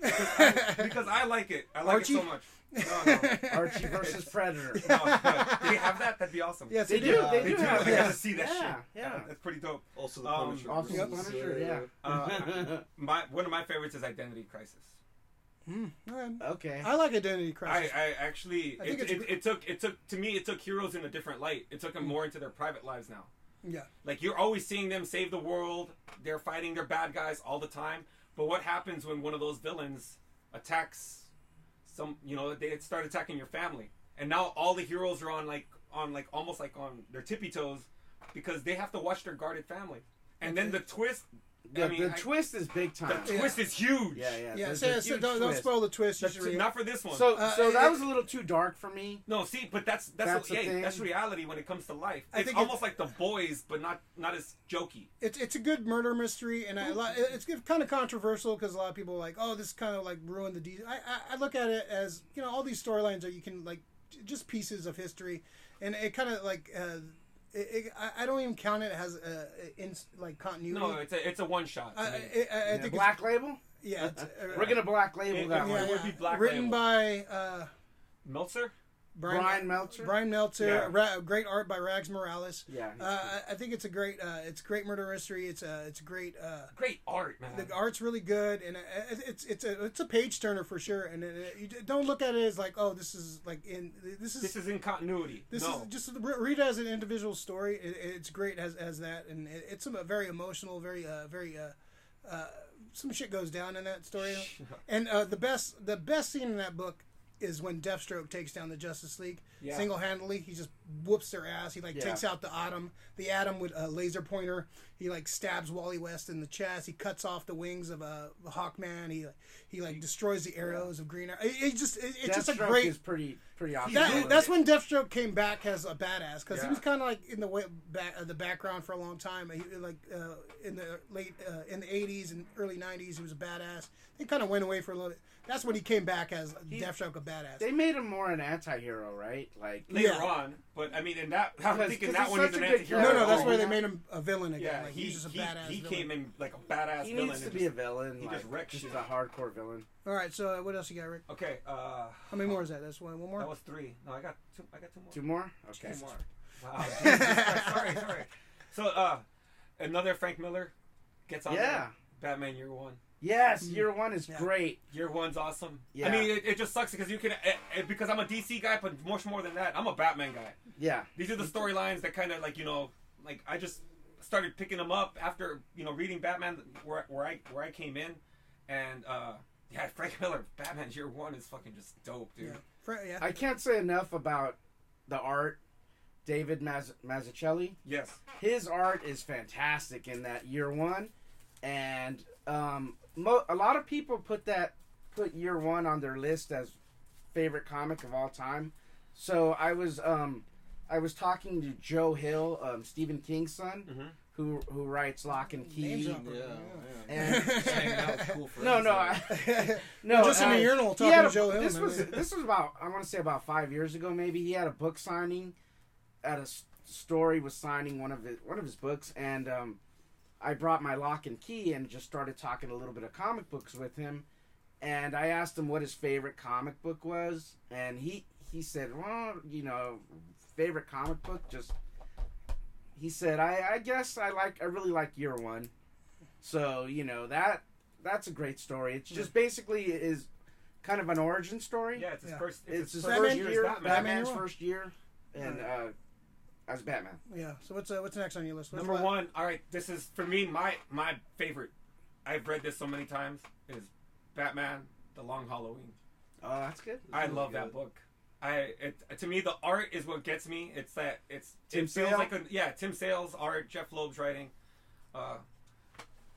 Because I like it. I like Archie? it so much. No. Archie versus Predator. No, do they have that? That'd be awesome. Yes, They do. they They do do. have I that. gotta see that Yeah, shit. yeah. That's pretty dope. Also the Punisher. Also the versus, Punisher, yeah. One of my favorites is Identity Crisis. Okay. Okay. I like Identity Crisis. I actually I think it took heroes in a different light. It took them more into their private lives now. Yeah. Like you're always seeing them save the world. They're fighting their bad guys all the time. But what happens when one of those villains attacks they start attacking your family, and now all the heroes are on almost like on their tippy toes because they have to watch their guarded family. And then the twist. The twist is big time. The twist is huge. Yeah. Don't spoil the twist. Not for this one. So that was a little too dark for me. No, see, but that's reality when it comes to life. It's almost like The Boys, but not as jokey. It's a good murder mystery, and it's kind of controversial because a lot of people are like, oh, this kind of like ruined the. I look at it as all these storylines that you can like just pieces of history, and it kind of like. I don't even count it as in like continuity. No, it's a one shot. I think Black Label. Yeah, we're gonna Black Label that one. It would be Black Written Label. by Meltzer. Brian Meltzer. Brian Meltzer. Great art by Rags Morales. Yeah. I think it's a great murder mystery. It's great. Great art, man. The art's really good, and it's a page turner for sure. And you don't look at it as like, oh, this is in continuity. This is just read it as an individual story. It's great as that, and it's a very emotional, very some shit goes down in that story. And the best scene in that book is when Deathstroke takes down the Justice League single-handedly. He just whoops their ass. He takes out the Atom with a laser pointer. He like stabs Wally West in the chest. He cuts off the wings of Hawkman. He like destroys the arrows of Green Arrow. It's just a great. Is pretty awesome. That's when Deathstroke came back as a badass because he was kind of like in the background for a long time. He in the 80s and early 90s he was a badass. He kind of went away for a little bit. That's when he came back as Deathstroke, a badass. They made him more an anti-hero, right? Like later on, but I mean, I'm thinking that one he's an anti-hero. No, that's where they made him a villain again. Yeah, like, he's just a badass. He villain. came in like a badass he villain. Needs to be a villain. He just wrecks shit. He's a hardcore villain. All right, so what else you got, Rick? Okay. How many more is that? That's one more. That was 3. No, I got 2. I got 2 more. 2 more? Okay. 2 more. Wow. sorry. So another Frank Miller gets on. there. Batman Year One. Yes, Year One is great. Year One's awesome. Yeah. I mean, it just sucks because you can because I'm a DC guy, but much more than that, I'm a Batman guy. Yeah. These are the storylines that kind of like like I just started picking them up after reading Batman where I came in, and Frank Miller Batman Year One is fucking just dope, dude. Yeah. I can't say enough about the art. David Mazzucchelli. Yes. His art is fantastic in that Year One, and a lot of people put Year One on their list as favorite comic of all time. So I was talking to Joe Hill, Stephen King's son, who writes Lock and Key. And no, just in a urinal talking to Joe Hill. This was about, I want to say about 5 years ago maybe. He had a book signing at a store. He was signing one of his books, and I brought my Lock and Key and just started talking a little bit of comic books with him. And I asked him what his favorite comic book was, and he said, well, favorite comic book, he said, I guess I really like Year One. So, that's a great story. It's just basically is kind of an origin story. Yeah, it's his first. It's his first year year as Batman. Batman's first year, and as Batman. Yeah. So what's next on your list? Number 1. All right, this is for me my favorite. I've read this so many times. Is Batman: The Long Halloween. Oh, that's good. I love that book. To me, the art is what gets me. It feels Sale? like Tim Sale's art, Jeff Loeb's writing.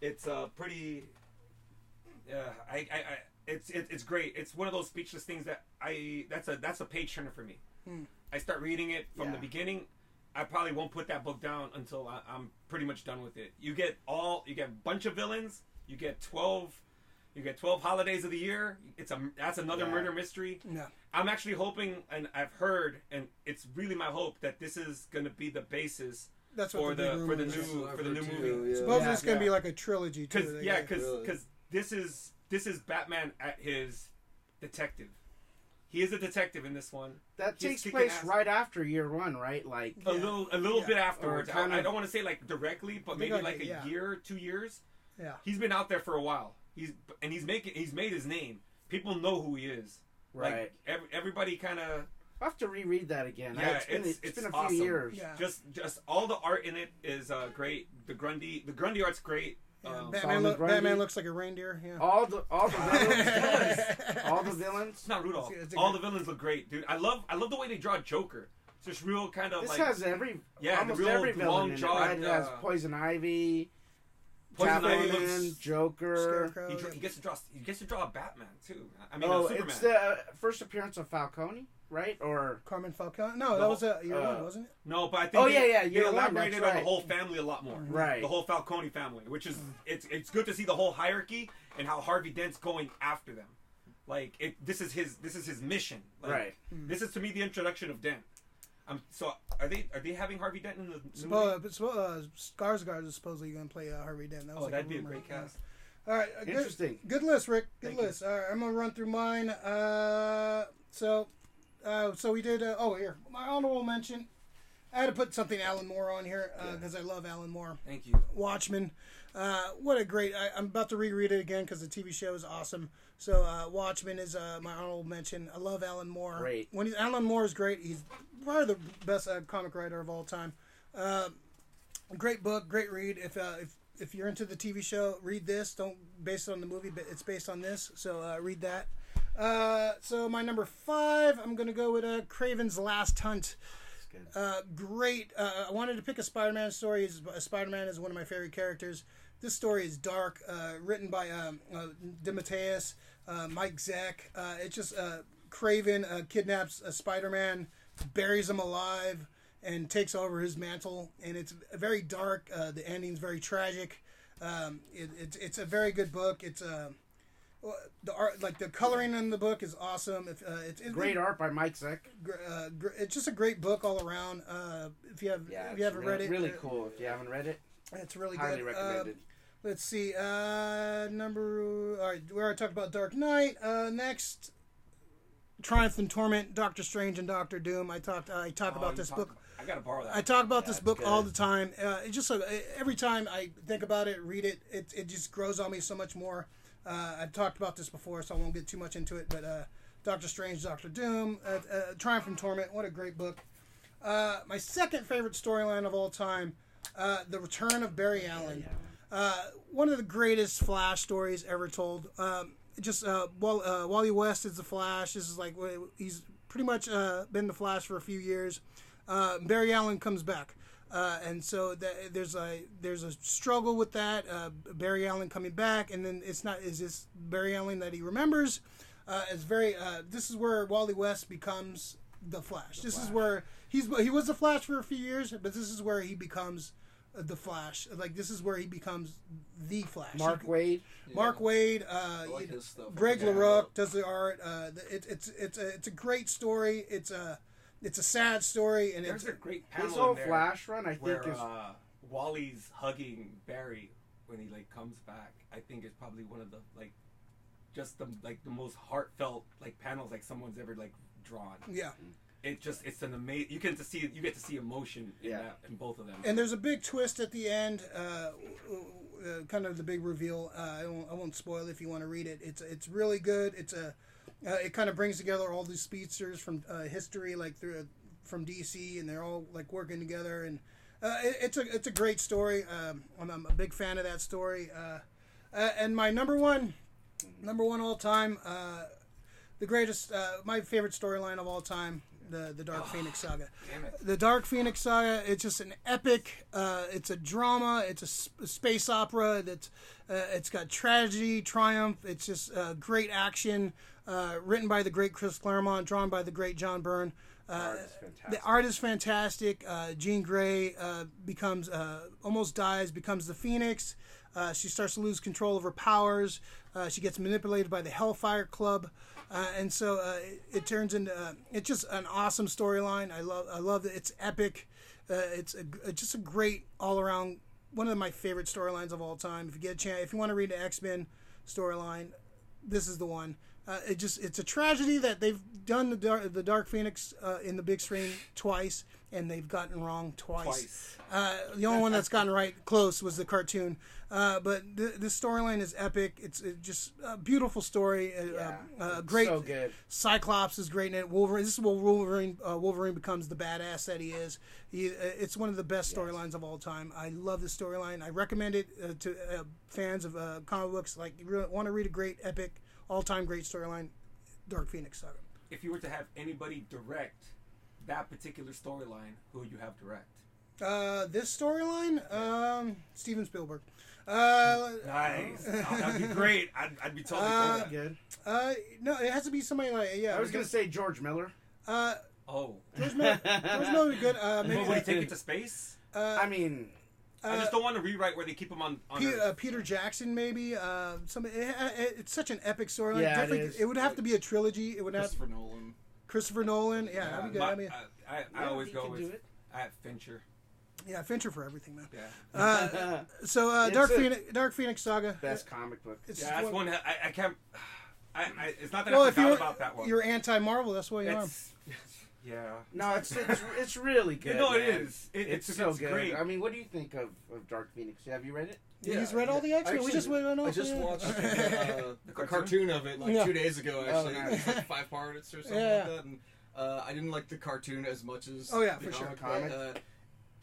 It's pretty. It's great. It's one of those speechless things that that's a page turner for me. I start reading it from the beginning. I probably won't put that book down until I'm pretty much done with it. You get a bunch of villains. You get 12 holidays of the year. That's another murder mystery. Yeah. I'm actually hoping, and I've heard, and it's really my hope that this is going to be the basis for the new movie. Yeah. Supposedly it's going to be like a trilogy too. Because this is Batman at his detective. He is a detective in this one. That takes place right after Year One, right? Like a little bit afterwards. I don't want to say like directly, but maybe like a year, 2 years. Yeah. He's been out there for a while. He's made his name. People know who he is. Right. Like, everybody kind of. I'll have to reread that again. Yeah, it's been a awesome. few years. Yeah. Just all the art in it is great. The Grundy art's great. Batman looks like a reindeer. Yeah. All the villains. All the villains. It's not Rudolph. All the villains look great, dude. I love the way they draw Joker. It's just real kind of this like has almost every villain in it, right? It has Poison Ivy, Catwoman, Joker. He gets to draw a Batman too. I mean, Superman. It's the first appearance of Falcone, right? Or Carmen Falcone? No, that was year one, wasn't it? No, but I think they year elaborated on right. the whole family a lot more. Right. The whole Falcone family, which is it's good to see the whole hierarchy and how Harvey Dent's going after them. Like this is his mission. Like, right. This is to me the introduction of Dent. So are they having Harvey Dent in the movie? Skarsgård is supposedly going to play Harvey Dent. That was that'd be a great cast. All right, interesting. Good list, Rick. Good list. All right, I'm gonna run through mine. So we did. Here, my honorable mention. I had to put something Alan Moore on here because I love Alan Moore. Thank you. Watchmen. What a great. I'm about to reread it again because the TV show is awesome. So Watchmen is my honorable mention. I love Alan Moore. Great. Alan Moore is great. He's probably the best comic writer of all time. Great book, great read. If you're into the TV show, read this. Don't base it on the movie, but it's based on this. So read that. So my number 5, I'm gonna go with Craven's Last Hunt. Great. I wanted to pick a Spider-Man story. Spider-Man is one of my favorite characters. This story is dark. Written by DeMatteis, Mike Zeck. It's just Craven kidnaps Spider-Man, buries him alive, and takes over his mantle. And it's very dark. The ending's very tragic. It's a very good book. It's the art, like the coloring in the book, is awesome. It's great art by Mike Zeck. It's just a great book all around. If you haven't read it, really cool. If you haven't read it, it's really highly good. recommended. Let's see. All right, we already talked about Dark Knight. Next, Triumph and Torment, Doctor Strange and Doctor Doom. I talk about this book. I gotta borrow that. I talk about this book all the time. It just every time I think about it, read it, it just grows on me so much more. I've talked about this before, so I won't get too much into it. But Doctor Strange, Doctor Doom, Triumph and Torment. What a great book. My second favorite storyline of all time, The Return of Barry Allen. One of the greatest Flash stories ever told. Wally West is the Flash. This is like he's pretty much been the Flash for a few years. Barry Allen comes back, and so there's a struggle with that. Barry Allen coming back, and then is this Barry Allen that he remembers? This is where Wally West becomes the Flash. Is where he was the Flash for a few years, but this is where he becomes the Flash. Like, this is where he becomes the Flash. Mark Waid. I like his stuff. Greg LaRocque does the art. It's a great story. It's a sad story, and there's a great panel his whole in there Flash run. I where, think is Wally's hugging Barry when he comes back. I think is probably one of the the most heartfelt panels someone's ever drawn. Yeah. It's an amazing. You get to see emotion in both of them. And there's a big twist at the end, kind of the big reveal. I won't spoil it if you want to read it. It's really good. It kind of brings together all these speedsters from history, from DC, and they're all working together. And it's a great story. I'm a big fan of that story. And my number one all time, the greatest, my favorite storyline of all time. The Dark Phoenix Saga. Damn it. The Dark Phoenix Saga, it's just an epic, it's a drama, it's a space opera, it's got tragedy, triumph, it's just great action, written by the great Chris Claremont, drawn by the great John Byrne. The art is fantastic. Jean Grey almost dies, becomes the Phoenix. She starts to lose control of her powers. She gets manipulated by the Hellfire Club. And so it turns into it's just an awesome storyline. I love it. It's epic. It's just a great all around, one of my favorite storylines of all time. If you get a chance, if you want to read the X-Men storyline, this is the one. it's a tragedy that they've done the Dark Phoenix in the big screen twice, and they've gotten wrong twice. The only one that's gotten right close was the cartoon. But this storyline is epic. It's just a beautiful story. Great. So good. Cyclops is great in it. Wolverine. This is where Wolverine becomes the badass that he is. It's one of the best storylines of all time. I love this storyline. I recommend it to fans of comic books. Like, you really want to read a great, epic, all-time great storyline, Dark Phoenix Saga. If you were to have anybody direct that particular storyline, who would you have direct? This storyline, Steven Spielberg. Nice. That'd be great. I'd be totally for that. Good. No, it has to be somebody like I was gonna say George Miller. George Miller would be good. Maybe Would he take it to space? I mean, I just don't want to rewrite where they keep him on Peter Jackson, maybe. It's such an epic storyline. Yeah, it is. It would have to be a trilogy. It would have Christopher Nolan. Yeah, that'd be good. I always he go can do with it. Fincher. Yeah, Fincher for everything, man. Yeah. So Dark Phoenix Saga. Best comic book. That's one I can't. It's not that Well, I if forgot about that one. you're anti-Marvel, that's why you are. Yeah. No, it's really good. No, it man. is. It's so good. Great. I mean, what do you think of Dark Phoenix? Have you read it? Yeah, he's read all the X-Men. We just went on. I just watched the cartoon of it 2 days ago. Actually, nice. It's like 5 parts or something like that. And I didn't like the cartoon as much as for the sure. comic.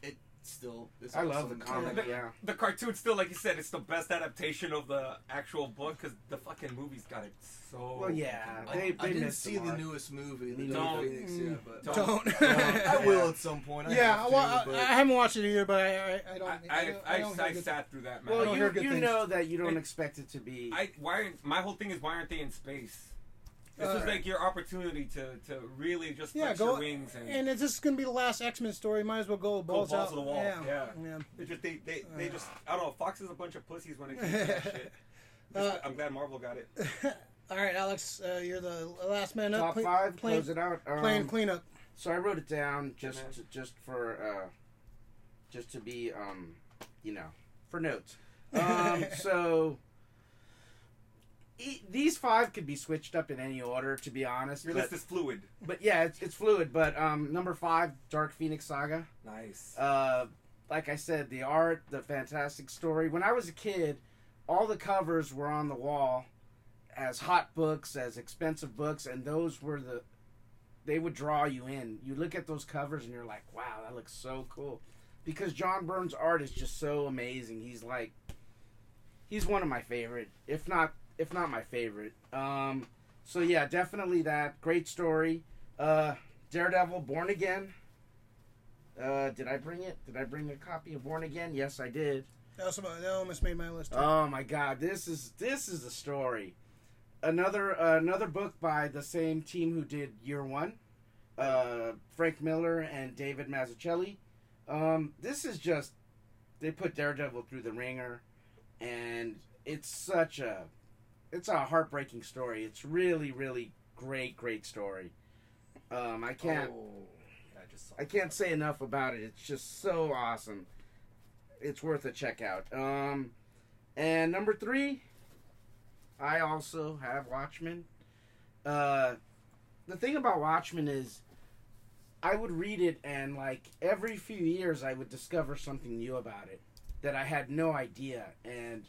It still is I love awesome. the comic. Yeah. The cartoon still, like you said, it's the best adaptation of the actual book because the fucking movies got it so. Well, yeah. I didn't missed see the mark. newest movie, the Don't. Phoenix, but Don't. I will at some point. I haven't watched it either, but I don't. I sat through that, man. Well, you things. know that you don't expect it to be. My whole thing is, why aren't they in space? This was like your opportunity to really just flex your wings and it's just gonna be the last X-Men story. Might as well go balls out. To the wall. Yeah. They just I don't know. Fox is a bunch of pussies when it comes to that shit. I'm glad Marvel got it. All right, Alex, you're the last man up. Top 5. Close it out. Playing cleanup. So I wrote it down just to be for notes. So. These 5 could be switched up in any order, to be honest. Your list is fluid. But yeah, it's fluid. But number 5, Dark Phoenix Saga. Nice. Like I said, the art, the fantastic story. When I was a kid, all the covers were on the wall as hot books, as expensive books, and those were they would draw you in. You look at those covers and you're like, wow, that looks so cool. Because John Byrne's art is just so amazing. He's one of my favorite, if not my favorite. So yeah, definitely that. Great story. Daredevil, Born Again. Did I bring it? Did I bring a copy of Born Again? Yes, I did. That almost made my list. Oh my God, this is a story. Another book by the same team who did Year One, Frank Miller and David Mazzucchelli. This is just, they put Daredevil through the ringer, and it's a heartbreaking story. It's really, really great story. I can't say enough about it. It's just so awesome. It's worth a check out. And number 3, I also have Watchmen. The thing about Watchmen is, I would read it, and like every few years I would discover something new about it that I had no idea, and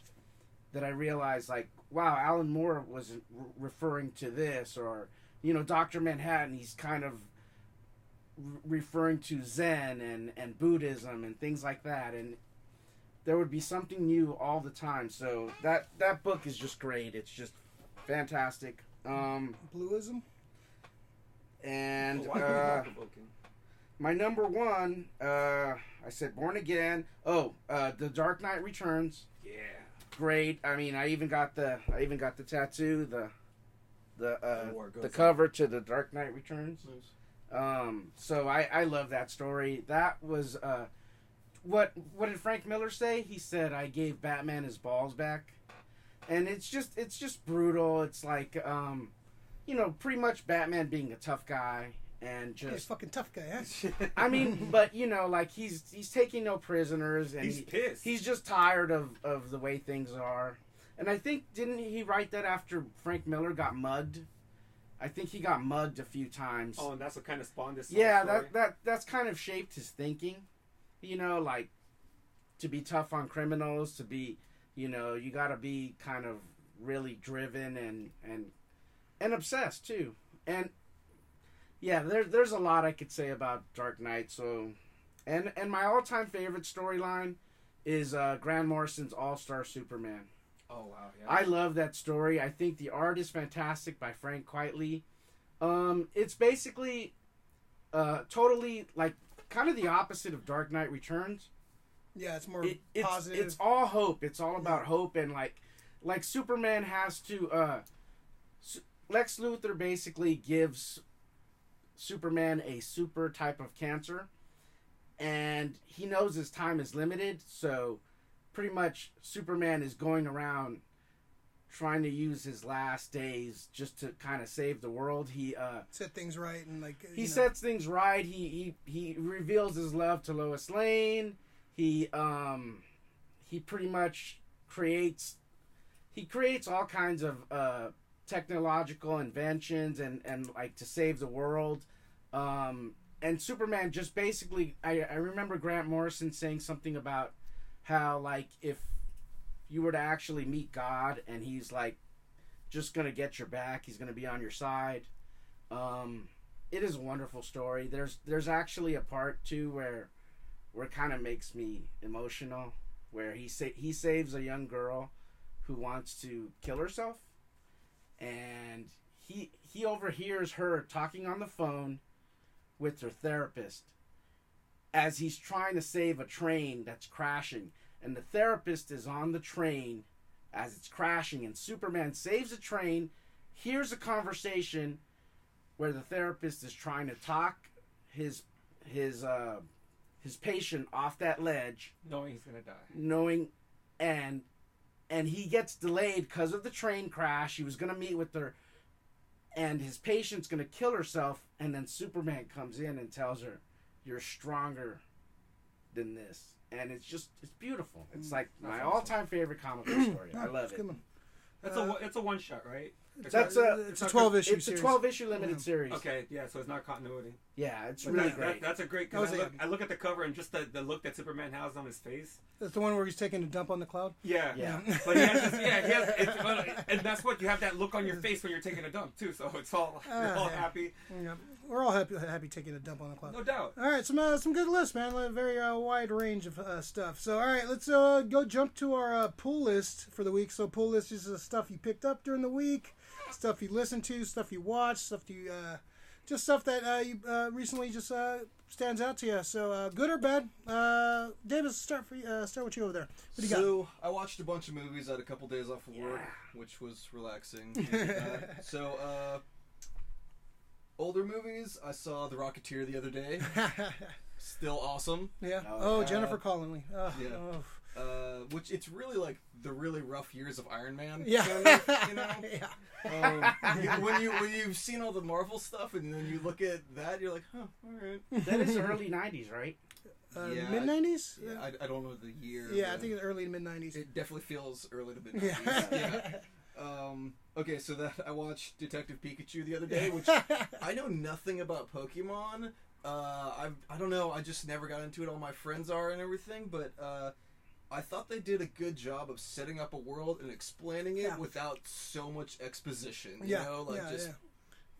that I realized, like, wow, Alan Moore was referring to this, or, Dr. Manhattan, he's kind of referring to Zen and Buddhism and things like that, and there would be something new all the time. So that book is just great. It's just fantastic. Bluism? And my number 1, I said Born Again. The Dark Knight Returns. Yeah. Great. I mean, I even got the tattoo, the cover to the Dark Knight Returns. So I love that story. That was what did Frank Miller say? He said, I gave Batman his balls back. And it's just brutal. It's like pretty much Batman being a tough guy and just he's a fucking tough guy, huh? I mean, but like he's taking no prisoners, and he's pissed. He's just tired of the way things are. And I think, didn't he write that after Frank Miller got mugged? I think he got mugged a few times. Oh, and that's what kind of spawned this. Yeah, story. that's kind of shaped his thinking. You know, like, to be tough on criminals, to be, you know, you got to be kind of really driven and obsessed too. And yeah, there's a lot I could say about Dark Knight. So, and my all-time favorite storyline is Grant Morrison's All-Star Superman. Oh wow! Yeah. I love that story. I think the art is fantastic by Frank Quitely. It's basically totally like kind of the opposite of Dark Knight Returns. Yeah, it's more It's positive. It's all hope. It's all about hope, and like Superman has to. Lex Luthor basically gives Superman a super type of cancer, and he knows his time is limited, so pretty much Superman is going around trying to use his last days just to kind of save the world. He set things right and like he sets things right. He reveals his love to Lois Lane. He pretty much creates all kinds of technological inventions and like to save the world. And Superman just basically I remember Grant Morrison saying something about how like if you were to actually meet God and he's like just gonna get your back, he's gonna be on your side. It is a wonderful story. There's actually a part too where it kind of makes me emotional, where he saves a young girl who wants to kill herself, and he overhears her talking on the phone with her therapist as he's trying to save a train that's crashing, and the therapist is on the train as it's crashing, and Superman saves the train, hears a conversation where the therapist is trying to talk his patient off that ledge, knowing he's gonna die, and he gets delayed because of the train crash. He was gonna meet with her, and his patient's gonna kill herself, and then Superman comes in and tells her, "You're stronger than this," and it's beautiful. It's like my all-time favorite comic book story. I love it. It's a one shot, right? It's a 12-issue It's a series. 12-issue limited series. Okay, yeah, so it's not continuity. Yeah, it's But really great. That's a great. Cause I look at the cover and just the look that Superman has on his face. That's the one where he's taking a dump on the cloud. Yeah, Yeah. But he has and that's what you have that look on your face when you're taking a dump too. So it's all you're all happy. Yeah. We're all happy taking a dump on the cloud. No doubt. All right, some good lists, man. A very wide range of stuff. So, all right, let's go jump to our pull list for the week. So, pull list is the stuff you picked up during the week, stuff you listened to, stuff you watched, stuff you just stuff that you recently just stands out to you. So, good or bad? Davis, start with you over there. What do you got? I watched a bunch of movies. I had a couple days off of work, which was relaxing. Older movies, I saw The Rocketeer the other day. Still awesome. Yeah. Oh, Jennifer Connelly. Oh, yeah. Oh. Which it's really like the really rough years of Iron Man. Yeah. Kind of, you know? Yeah. When you've seen all the Marvel stuff and then you look at that, you're like, huh, all right. That is early 90s, right? Yeah, mid-90s? Yeah, I don't know the year. Yeah, I think it's early to mid-90s. It definitely feels early to mid-90s. Yeah. Okay, so that I watched Detective Pikachu the other day, which I know nothing about Pokemon. I don't know. I just never got into it. All my friends are and everything, but I thought they did a good job of setting up a world and explaining it without so much exposition. You know, like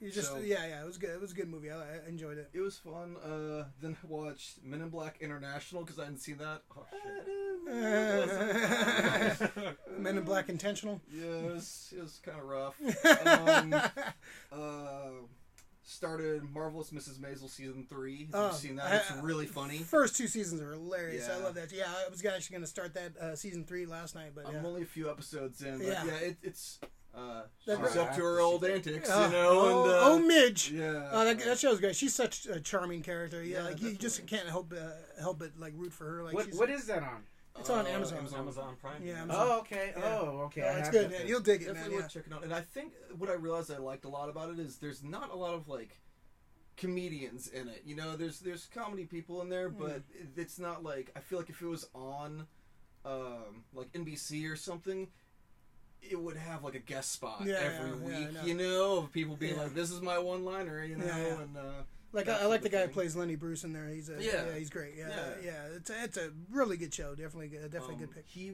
It was good. It was a good movie. I enjoyed it. It was fun. Then I watched Men in Black International because I hadn't seen that. Oh shit! Men in Black Intentional. Yeah, it was kind of rough. Started Marvelous Mrs. Maisel season 3. Have you seen that? It's really funny. First 2 seasons are hilarious. Yeah. I love that. Yeah, I was actually going to start that season 3 last night, but I'm only a few episodes in, but it's That's she's up to her old antics, you know. Oh, Midge. Yeah. That show's great. She's such a charming character. Yeah, like you definitely. just can't help but like root for her. Like What is that on? It's on Amazon. Amazon Prime. Yeah. Amazon. Oh, okay. Yeah. Oh, okay. Oh, it's good. Man. You'll dig it, Definitely man. worth checking out. And I think what I realized I liked a lot about it is there's not a lot of like comedians in it. You know, there's comedy people in there, but it's not like, I feel like if it was on like NBC or something, it would have like a guest spot Yeah, every yeah, week, I know. you know, of people being Yeah. like, "This is my one-liner," you know, Yeah, yeah. and Like that I like sort the of guy who thing. plays Lenny Bruce in there. He's he's great. Yeah. It's a really good show. Definitely good pick. He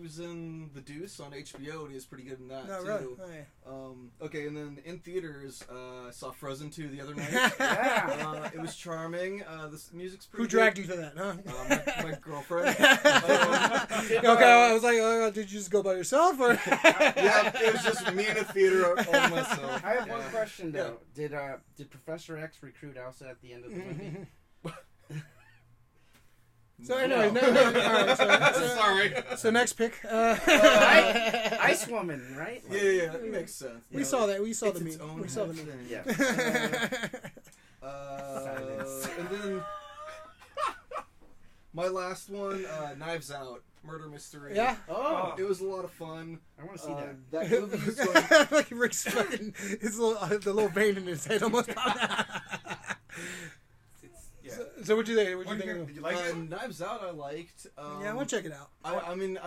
was in The Deuce on HBO, and he was pretty good in that No, too. really. Oh, yeah. Okay, and then in theaters, I saw Frozen 2 the other night. Yeah. It was charming. The music's pretty. Who dragged you to that? Huh? My girlfriend. Okay, I was like, oh, did you just go by yourself or? Yeah, it was just me in a theater all myself. I have one question though. Did Professor X recruit Elsa at the end of the movie? So anyway, No. all right, so, Sorry. so next pick. Ice Woman, right? Yeah, that makes sense. We saw that. We saw It's the its meme. own We saw the thing. meme. Yeah. And then my last one, Knives Out, murder mystery. Yeah. Oh, It was a lot of fun. I want to see that. That movie is going. Like Rick's fucking, the little vein in his head almost popped out. Yeah. So what'd you think? What'd you Did think? you like it? Knives Out, I liked. Yeah, I want to check it out. I mean,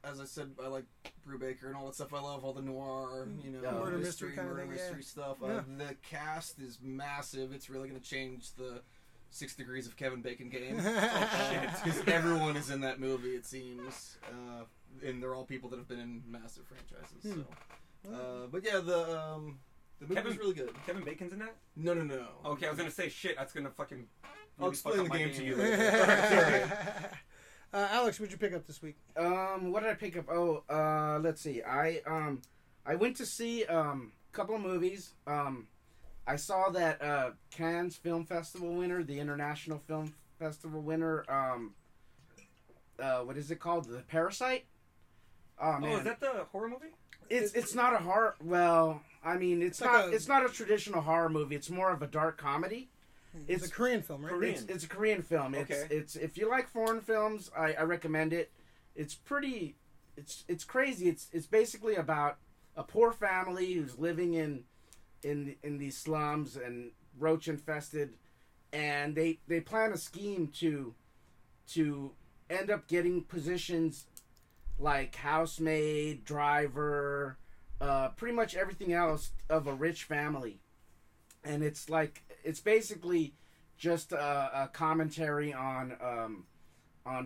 as I said, I like Brubaker and all that stuff. I love all the noir, you know, Murder mystery mystery kind of thing, mystery yeah. stuff. Yeah. The cast is massive. It's really going to change the 6 Degrees of Kevin Bacon game. Because everyone is in that movie, it seems. And they're all people that have been in massive franchises. So, but yeah, the movie was really good. Kevin Bacon's in that? No. Okay, I was gonna say shit. That's gonna fucking. I'll really fuck explain up the my game to you game. later. Alex, what'd you pick up this week? What did I pick up? Oh, let's see. I went to see a couple of movies. I saw that Cannes Film Festival winner, the International Film Festival winner. What is it called? The Parasite. Oh man, is that the horror movie? it's not a horror. Well, I mean, it's like not a traditional horror movie. It's more of a dark comedy. It's a Korean film, right? Korean. It's a Korean film. Okay. It's if you like foreign films, I recommend it. It's pretty. It's crazy. It's basically about a poor family who's living in these slums and roach infested, and they plan a scheme to end up getting positions like housemaid, driver, pretty much everything else of a rich family. And it's basically just a commentary on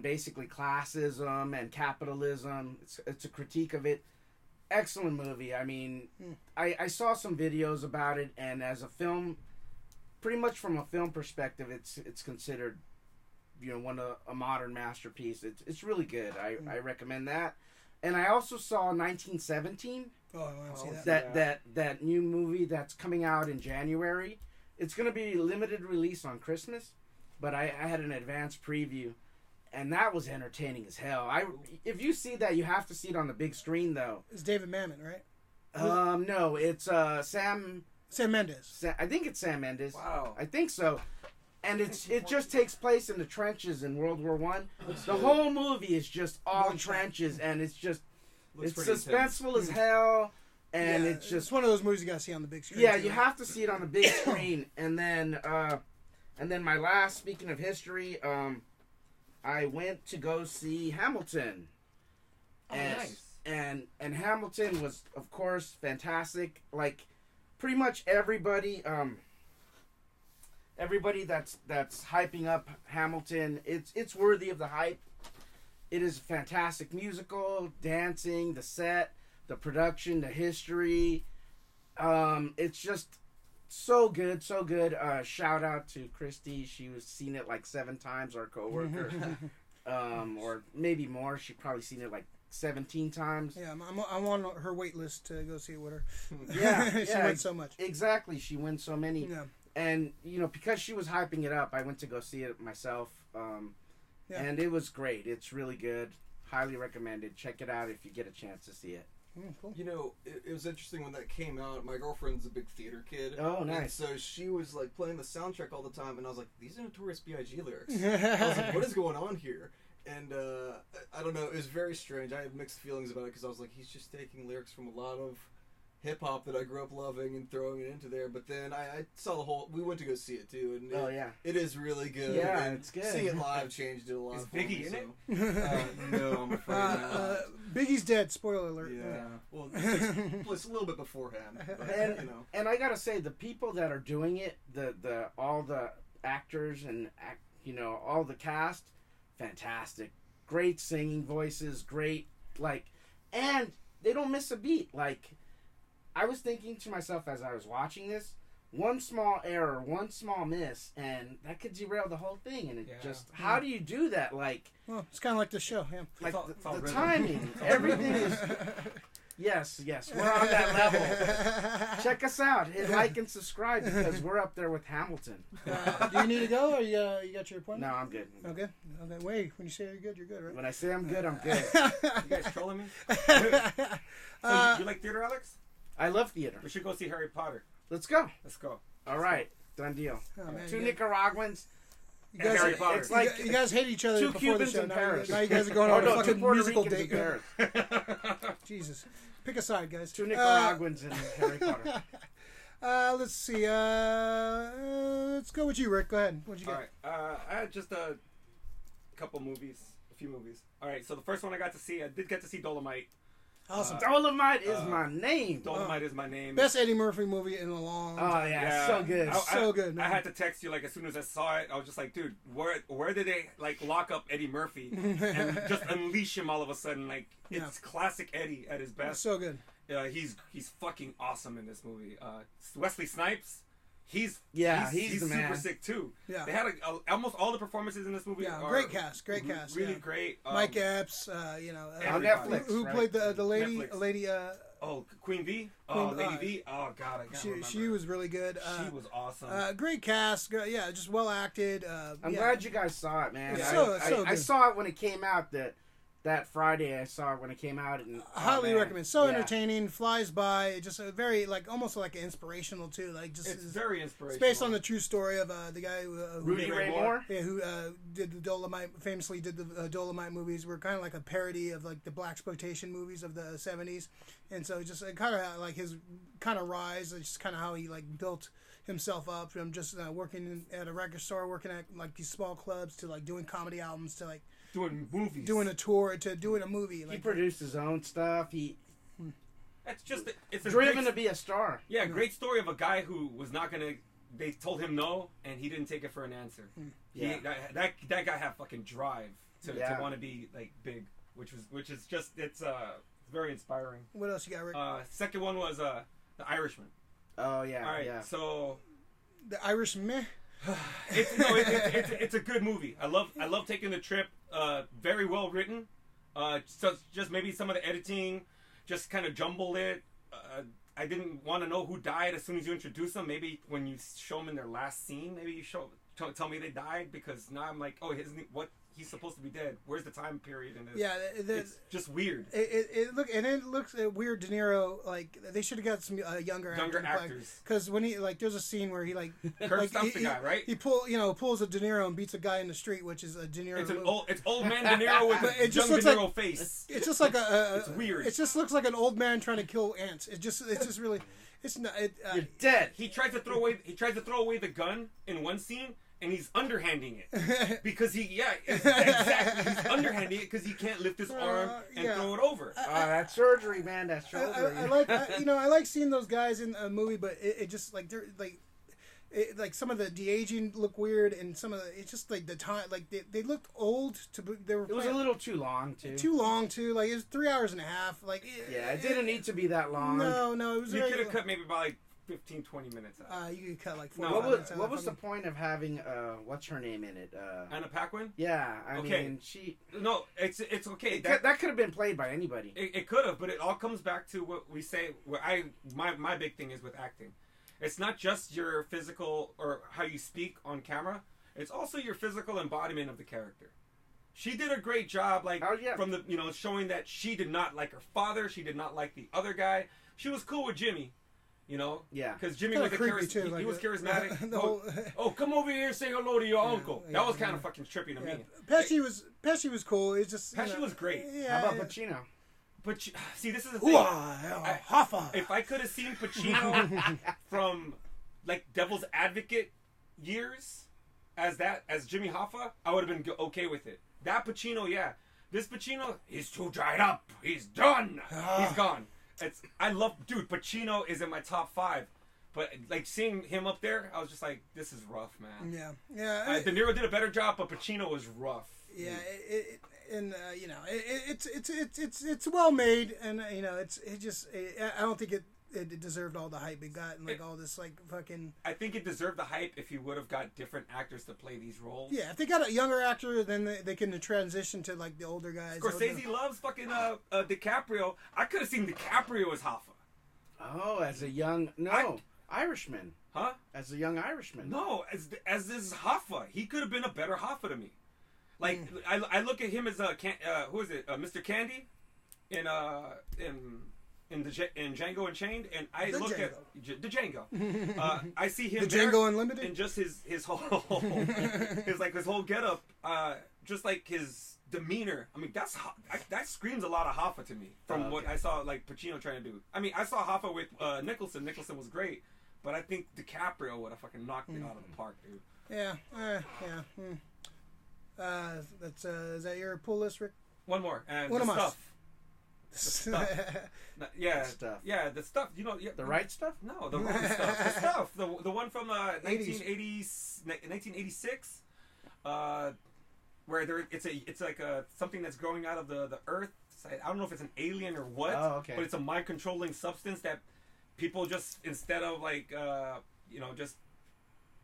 basically classism and capitalism. It's a critique of it. Excellent movie. I mean, I saw some videos about it, and as a film, pretty much from a film perspective, it's considered, a modern masterpiece. It's really good. I recommend that. And I also saw 1917. Oh, I want to see that. That new movie that's coming out in January. It's going to be limited release on Christmas, but I had an advanced preview, and that was entertaining as hell. If you see that, you have to see it on the big screen, though. It's David Mamet, right? No, it's Sam Mendes. I think it's Sam Mendes. Wow. I think so. And it just takes place in the trenches in World War One. The whole movie is just all trenches, and it's just Looks it's pretty suspenseful as hell, and Yeah, it's just one of those movies you gotta see on the big screen. yeah, too. you have to see it on the big screen. And then my last, speaking of history, I went to go see Hamilton. Oh, And, nice. and Hamilton was, of course, fantastic. Like pretty much everybody that's hyping up Hamilton, it's worthy of the hype. It is a fantastic musical, dancing, the set, the production, the history. It's just so good, so good. Shout out to Christy. She was seen it like 7 times, our coworker. Or maybe more. She probably seen it like 17 times. Yeah, I'm on her wait list to go see it with her. Yeah, she went so much. Exactly, she wins so many. Yeah. And because she was hyping it up, I went to go see it myself. Yeah. And it was great. It's really good. Highly recommended. Check it out if you get a chance to see it. Cool. It was interesting when that came out. My girlfriend's a big theater kid. Oh, nice. And so she was like playing the soundtrack all the time, and I was like, "These are Notorious B.I.G. lyrics." I was like, "What is going on here?" And I don't know. It was very strange. I had mixed feelings about it because I was like, "He's just taking lyrics from a lot of hip hop that I grew up loving and throwing it into there. But then I saw the whole. We went to go see it too, and it is really good. Yeah, and it's good. Seeing it live changed it a lot. Is for Biggie me, in it? No, I'm afraid not. Biggie's dead. Spoiler alert. Yeah. Well, it's a little bit beforehand. But, And I gotta say, the people that are doing it, all the actors and all the cast, fantastic, great singing voices, great and they don't miss a beat. Like, I was thinking to myself as I was watching this, one small error, one small miss, and that could derail the whole thing. And how do you do that? Like, well, it's kind of like the show. Yeah. Like it's all the rhythm. timing, everything is. Yes, we're on that level. Check us out. Hit like and subscribe because we're up there with Hamilton. Do you need to go, or you got your appointment? No, I'm good. Okay. Wait, when you say you're good, right? When I say I'm good, I'm good. You guys trolling me? So you like theater, Alex? I love theater. We should go see Harry Potter. Let's go. Let's go. All right. Done deal. Oh, man, Two you Nicaraguans. guys, Harry Potter. It's like you guys hate each other two before the Cubans show. in Now, Paris. now you guys are going Oh, on a no, two fucking Puerto musical Ricans date. in Paris. Jesus. Pick a side, guys. Two Nicaraguans in Harry Potter. Let's see. Let's go with you, Rick. Go ahead. What'd you get? All right. I had just a couple movies. A few movies. All right. So the first one I did get to see Dolomite. Awesome. Dolomite is my name. Dolomite is my name. Best Eddie Murphy movie in a long Oh time. yeah, so good. So good, man. I had to text you like as soon as I saw it. I was just like, dude, where did they like lock up Eddie Murphy and just unleash him all of a sudden? Like it's classic Eddie at his best. So good. He's fucking awesome in this movie. Wesley Snipes, he's the super man. sick too. Yeah. They had almost all the performances in this movie. Yeah, are great cast. really yeah. great. Mike Epps, On everybody. Netflix. who right? played the lady? Netflix. Lady. Queen V. Lady V. Oh God, I can't remember. She was really good. She was awesome. Great cast. Yeah, just well acted. I'm glad you guys saw it, man. Yeah, I good. saw it when it came out. That Friday, I saw it when it came out. And highly recommend. So Yeah. entertaining, flies by. Just a very almost like inspirational too. Like just it's very inspirational. It's based on the true story of the guy who Rudy Ray Moore. Yeah, who did the Dolomite, famously did the Dolomite movies. Were kind of like a parody of like the blaxploitation movies of the 70s, and so just kind of like his kind of rise, just kind of how he like built himself up from just working at a record store, working at like these small clubs, to like doing comedy albums, to like doing movies, doing a tour, to doing a movie. Like, He produced his own stuff. It's a Driven great, to be a star. Yeah, great story of a guy who was not gonna. They told him no, and he didn't take it for an answer. Yeah. That guy had fucking drive to Yeah. want to be like big, which is just it's very inspiring. What else you got, Rick? Second one was The Irishman. Oh yeah. All right, yeah. so The Irishman. it's a good movie. I love taking the trip. Very well written. So just maybe some of the editing just kind of jumbled it. I didn't want to know who died as soon as you introduce them. Maybe when you show them in their last scene, maybe you tell me they died, because now I'm like, oh, he's supposed to be dead. Where's the time period in this? Yeah, it's just weird. It looks weird. De Niro, like they should have got some younger actors. Because when he there's a scene where he Curb stomps the guy, right? He pulls a De Niro and beats a guy in the street, which is a De Niro. It's old man De Niro with a young De Niro face. It's just like it's weird. It just looks like an old man trying to kill ants. It's just really. It's not. You're dead. He tries to throw away the gun in one scene, and he's underhanding it because exactly he's underhanding it because he can't lift his arm and throw it over. That's surgery, man. That's surgery. I like seeing those guys in a movie, but it just like they're like some of the de-aging look weird, and some of it's just like the time, like they looked old It was a little too long too. Too long too. Like it was 3 hours and a half. Like it didn't need to be that long. No, it was. You could have cut maybe about like 15-20 minutes out. You could cut like 4 minutes. What was the point of having what's her name in it? Anna Paquin? Yeah, I mean she. No, it's okay. That could have been played by anybody. It could have, but it all comes back to what we say. My big thing is with acting. It's not just your physical or how you speak on camera. It's also your physical embodiment of the character. She did a great job, from the showing that she did not like her father. She did not like the other guy. She was cool with Jimmy. Yeah, because Jimmy was he was charismatic. Come over here and say hello to your uncle. That was kind of fucking trippy to me. Pesci was cool. It's just Pesci was great. Yeah, how about Pacino? But see, this is the thing. Hoffa. If I could have seen Pacino from like Devil's Advocate years as Jimmy Hoffa, I would have been okay with it. That Pacino, yeah. This Pacino, he's too dried up. He's done. He's gone. Dude, Pacino is in my top 5. But like seeing him up there, I was just like, this is rough, man. Yeah. De Niro did a better job, but Pacino was rough. Yeah, it's well made, and I don't think it deserved all the hype it got, and like all this like fucking. I think it deserved the hype if you would have got different actors to play these roles. Yeah, if they got a younger actor, then they can transition to like the older guys. Scorsese loves fucking DiCaprio. I could have seen DiCaprio as Hoffa. Oh, as a young Irishman. Huh? As a young Irishman. No, as this Hoffa. He could have been a better Hoffa to me. Like I look at him as who is it? Mr. Candy in Django Unchained, and I the look Django. at the Django. I see him the Django Unlimited, and just his whole his whole getup, just like his demeanor. I mean, that screams a lot of Hoffa to me from what I saw like Pacino trying to do. I mean, I saw Hoffa with Nicholson. Nicholson was great, but I think DiCaprio would have fucking knocked it out of the park, dude. Yeah. That's is that your pull list, Rick? One more, and What the am I? stuff. The stuff. Yeah, Stuff. Yeah, the stuff. You know, The right stuff? No, the wrong stuff. The stuff. The one from 1986, where it's like something that's growing out of the earth. I don't know if it's an alien or what. Oh, okay. But it's a mind controlling substance that people just instead of like just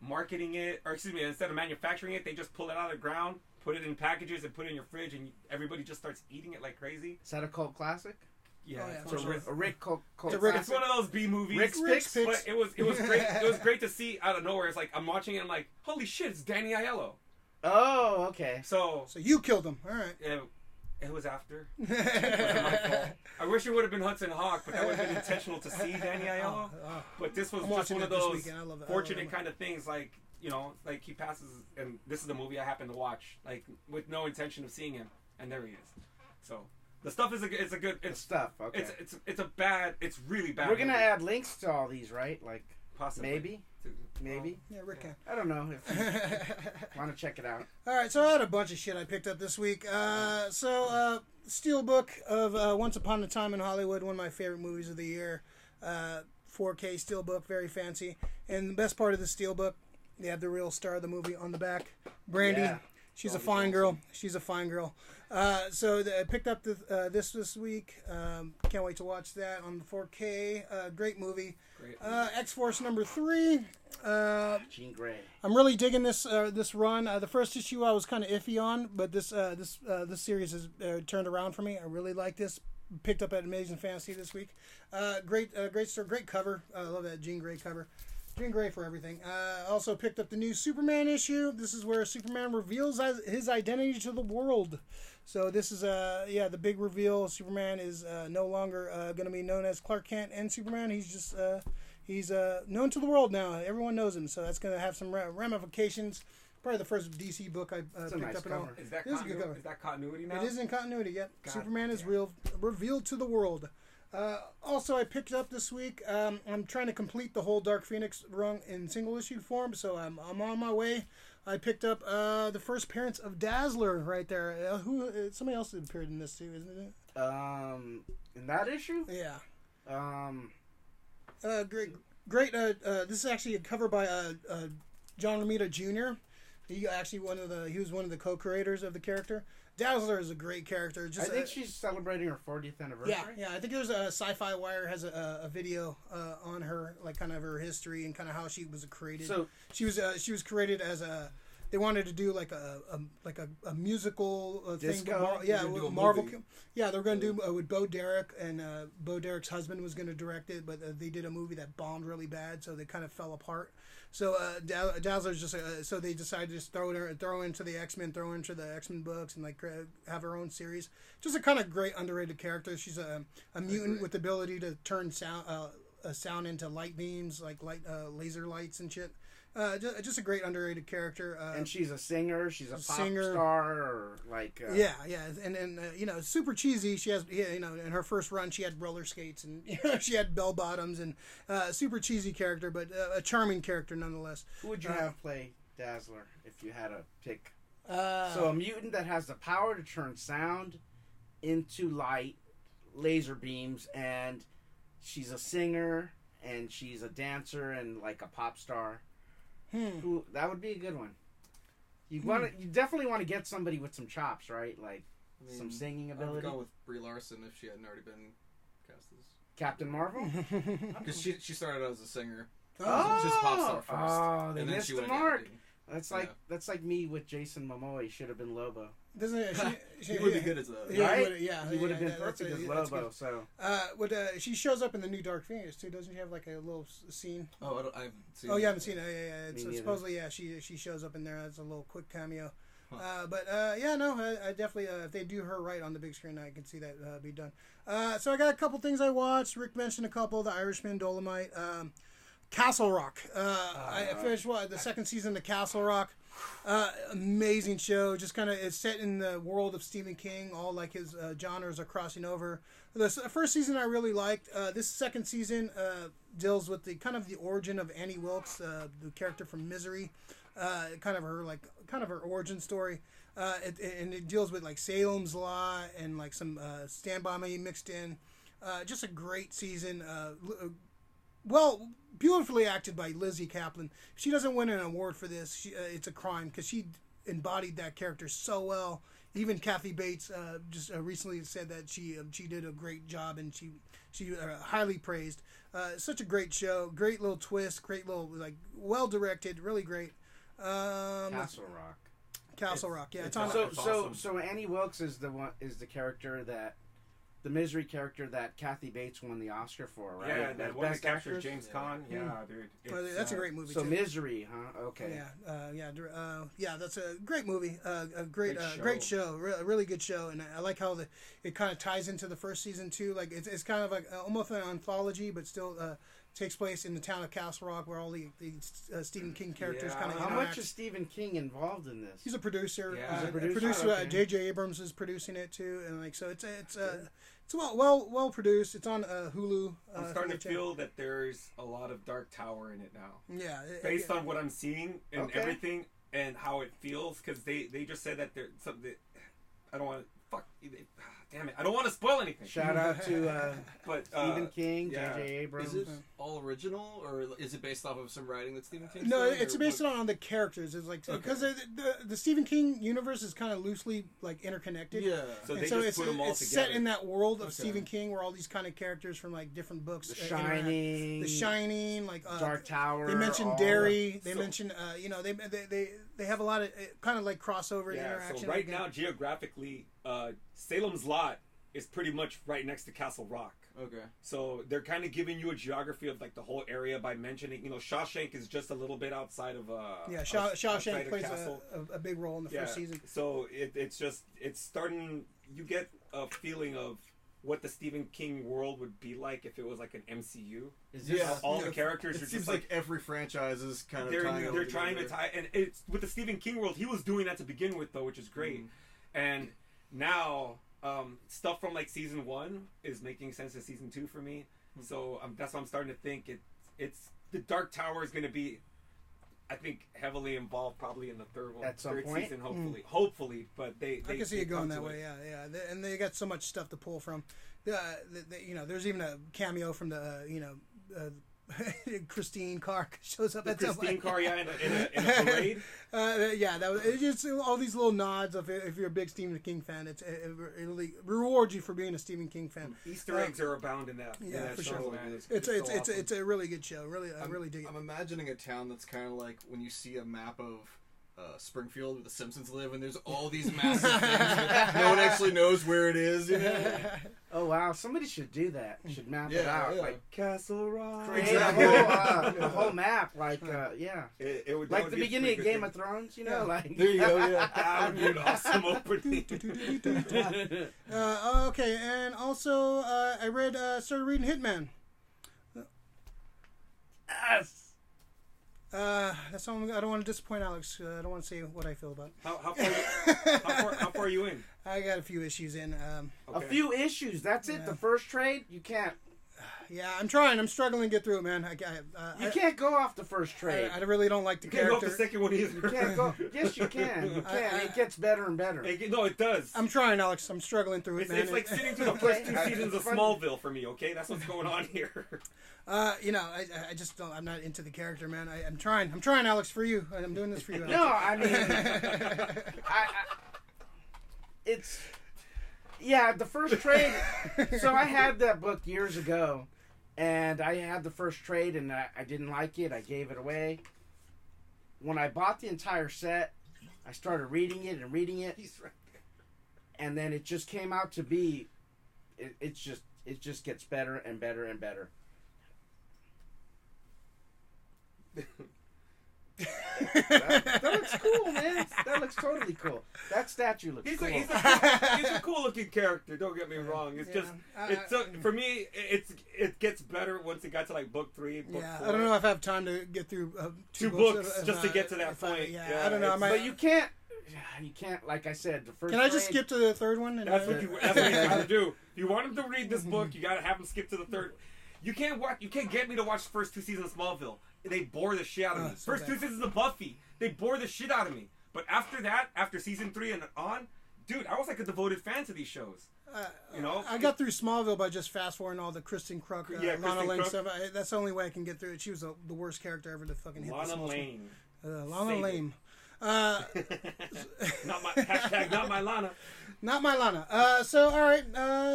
marketing it, or excuse me, instead of manufacturing it, they just pull it out of the ground, put it in packages, and put it in your fridge, and everybody just starts eating it like crazy. Is that a cult classic? Yeah, Oh, yeah, A Rick cult It's a classic. it's one of those B movies. Rick's Picks. But it was great. It was great to see out of nowhere. It's like I'm watching it. I'm like, holy shit, it's Danny Aiello. Oh, okay. So So you killed him. All right. it was after. It wasn't my fault. I wish it would have been Hudson Hawk, but that would have been intentional to see Danny Aiello. But this was I'm just watching one of it this those weekend. I love it. fortunate kind of things. Like like he passes, and this is the movie I happen to watch, like with no intention of seeing him, and there he is. So. The stuff is a good. It's Stuff. Okay. It's really bad. We're gonna movie. add links to all these, right? Like Possibly. maybe. Yeah, Rick can. I don't know if you want to check it out. All right, so I had a bunch of shit I picked up this week. Steelbook of Once Upon a Time in Hollywood, one of my favorite movies of the year. 4K Steelbook, very fancy. And the best part of the Steelbook, they have the real star of the movie on the back, Brandy. Yeah. She's a fine girl. She's a fine girl. I picked up this week. Can't wait to watch that on the 4K. Great movie. Great. X-Force number 3. Jean Grey. I'm really digging this run. The first issue I was kind of iffy on, but this series has turned around for me. I really like this. Picked up at Amazing Fantasy this week. Great story, great cover. I love that Jean Grey cover. Jean Grey for everything. Also picked up the new Superman issue. This is where Superman reveals his identity to the world. So this is the big reveal. Superman is no longer going to be known as Clark Kent and Superman. He's just he's known to the world now. Everyone knows him. So that's going to have some ramifications. Probably the first DC book I picked nice up. cover. Is that continuity now? It is in continuity. Yep. God Superman is damn. revealed to the world. Also, I picked up this week. I'm trying to complete the whole Dark Phoenix run in single issue form, so I'm on my way. I picked up the first appearance of Dazzler right there. Somebody else appeared in this too, isn't it? In that issue? Yeah. Great. This is actually a cover by John Romita Jr. He was one of the co-creators of the character. Dazzler is a great character. I think she's celebrating her 40th anniversary. Yeah. I think there's a Sci-Fi Wire has a video on her, like kind of her history and kind of how she was created. So she was created as a. They wanted to do like a musical Disco? thing. Do a Marvel. movie. Yeah, they were going to do with Bo Derek, and Bo Derek's husband was going to direct it, but they did a movie that bombed really bad, so they kind of fell apart. So Dazzler's just so they decided to just throw into the X-Men books and like have her own series. Just a kind of great underrated character. She's a mutant with the ability to turn sound into light beams, like laser lights and shit. Just a great underrated character. And she's a singer. She's a pop singer. star, or like. Yeah, and you know, super cheesy. She has, you know, in her first run, she had roller skates and you know, she had bell bottoms and super cheesy character, but a charming character nonetheless. Who would you have play Dazzler if you had to pick? So a mutant that has the power to turn sound into light, laser beams, and she's a singer and she's a dancer and like a pop star. Who, that would be a good one. You definitely want to get somebody with some chops, right? Like some singing ability. I would go with Brie Larson if she hadn't already been cast as Captain Marvel. because she started out as a singer. Oh, She's a pop star first. Oh, they and then missed she the went mark. acting. That's like me with Jason Momoa. He should have been Lobo. Doesn't it, He would be good as a Right? He would have been perfect as Lobo. So, she shows up in the new Dark Phoenix too, doesn't she have like a little scene? Oh, I haven't seen. Oh, it. you haven't seen it? Yeah. Me neither. Supposedly, yeah, she shows up in there as a little quick cameo. Huh. I definitely if they do her right on the big screen, I can see that be done. So I got a couple things I watched. Rick mentioned a couple: The Irishman, Dolomite, Castle Rock. I finished the second season of Castle Rock. Amazing show. Just kind of it's set in the world of Stephen King. All like his genres are crossing over. The first season I really liked. This second season deals with the kind of the origin of Annie Wilkes, the character from Misery. Kind of her origin story. And it deals with like Salem's Law and like some Stand By Me mixed in. Just a great season. Beautifully acted by Lizzie Kaplan. If she doesn't win an award for this, it's a crime because she embodied that character so well. Even Kathy Bates just recently said that she did a great job and she highly praised. Such a great show, great little twist, great little like well directed, really great. Castle Rock, yeah. It's on. So Annie Wilkes is the character that. The Misery character that Kathy Bates won the Oscar for, right? Yeah, that one Best character, actress? James Caan. Yeah, dude. That's a great movie. So too. Misery, huh? Okay. Yeah. That's a great movie. A great show. Really good show, and I like how it kind of ties into the first season too. Like it's kind of like almost an anthology, but still takes place in the town of Castle Rock, where all the Stephen King characters kind of How interact. much is Stephen King involved in this? He's a producer. Yeah. He's a producer. Okay. J.J. Abrams is producing it too, and like so it's well produced. It's on Hulu. I'm starting to feel that there's a lot of Dark Tower in it now. Yeah. Based on what I'm seeing and everything and how it feels, because they just said that there's something. I don't want to damn it! I don't want to spoil anything. Shout out to Stephen King, yeah. J.J. Abrams. Is it all original, or is it based off of some writing that Stephen King? No, it's based on the characters. It's like because the Stephen King universe is kind of loosely like interconnected. Yeah. So and they so just put them all it's together. set in that world of Stephen King, where all these kind of characters from like different books. The Shining. The Shining, like Dark Tower. They mentioned Derry. They mentioned they have a lot of kind of like crossover interaction. So right now, geographically, Salem's Lot is pretty much right next to Castle Rock. Okay. So they're kind of giving you a geography of like the whole area by mentioning, Shawshank is just a little bit outside of Shawshank plays a big role in the first season. So it's starting. You get a feeling of what the Stephen King world would be like if it was like an MCU. All the characters it are seems just like every franchise is kind of they're trying to tie, and it's with the Stephen King world. He was doing that to begin with, though, which is great, and now. Stuff from like season 1 is making sense to season 2 for me, so that's why I'm starting to think it's the Dark Tower is going to be, I think, heavily involved probably in the third point? season, hopefully. But I can see it going that way. Yeah. And they got so much stuff to pull from. There's even a cameo from the Christine Carr shows up at some point. Christine Carr, in a parade. That was it's just all these little nods of if you're a big Stephen King fan. It really rewards you for being a Stephen King fan. Easter eggs are abound in that. Yeah, that for show, sure. Man. It's a really good show. Really, I really dig it. I'm imagining a town that's kind of like when you see a map of Springfield where the Simpsons live, and there's all these massive things that no one actually knows where it is. Oh wow! Somebody should do that. Should map it out, like Castle Rock. Create a whole map, like It would like the beginning of Game of Thrones. Like there you go. Yeah, that would be an awesome opening. Okay, and also I started reading Hitman. Yes. That's all. I don't want to disappoint Alex. I don't want to say what I feel about it. How far are you in? I got a few issues in. A few issues. That's it. The first trade, you can't. Yeah, I'm trying. I'm struggling to get through it, man. You can't go off the first trade. I really don't like the You can't go off character. the second one either. You can't go. Yes, you can. You can. It gets better and better. No, it does. I'm trying, Alex. I'm struggling through it, man. It's like sitting through the first 2 seasons of Smallville for me. Okay, that's what's going on here. I just don't. I'm not into the character, man. I'm trying. I'm trying, Alex, for you. I'm doing this for you. Alex. No, I mean, it's. Yeah, the first trade. So I had that book years ago, and I had the first trade, and I didn't like it. I gave it away. When I bought the entire set, I started reading it and reading it. He's right there. And then it just came out to be. It just gets better and better and better. That looks cool, man. That looks totally cool. That statue looks cool. He's a cool looking character. Don't get me wrong. It's just for me. It gets better once it got to like book 3. Book 4. I don't know if I have time to get through 2 books just to get to that point. I don't know. But you can't. You can't. Like I said, the first. Can I just skip to the third one? That's what you have to do. If you want him to read this book, you gotta have him skip to the third. You can't get me to watch the first 2 seasons of Smallville. They bore the shit out of me. So First 2 seasons of Buffy, they bore the shit out of me. But after that, after season 3 and on, dude, I was like a devoted fan to these shows. I got through Smallville by just fast forwarding all the Kristen Kruk, Lana Lane stuff. That's the only way I can get through it. She was the worst character ever to fucking hit. Lana Lane. Lana Lane. Not my hashtag. Not my Lana. Not my Lana. So all right,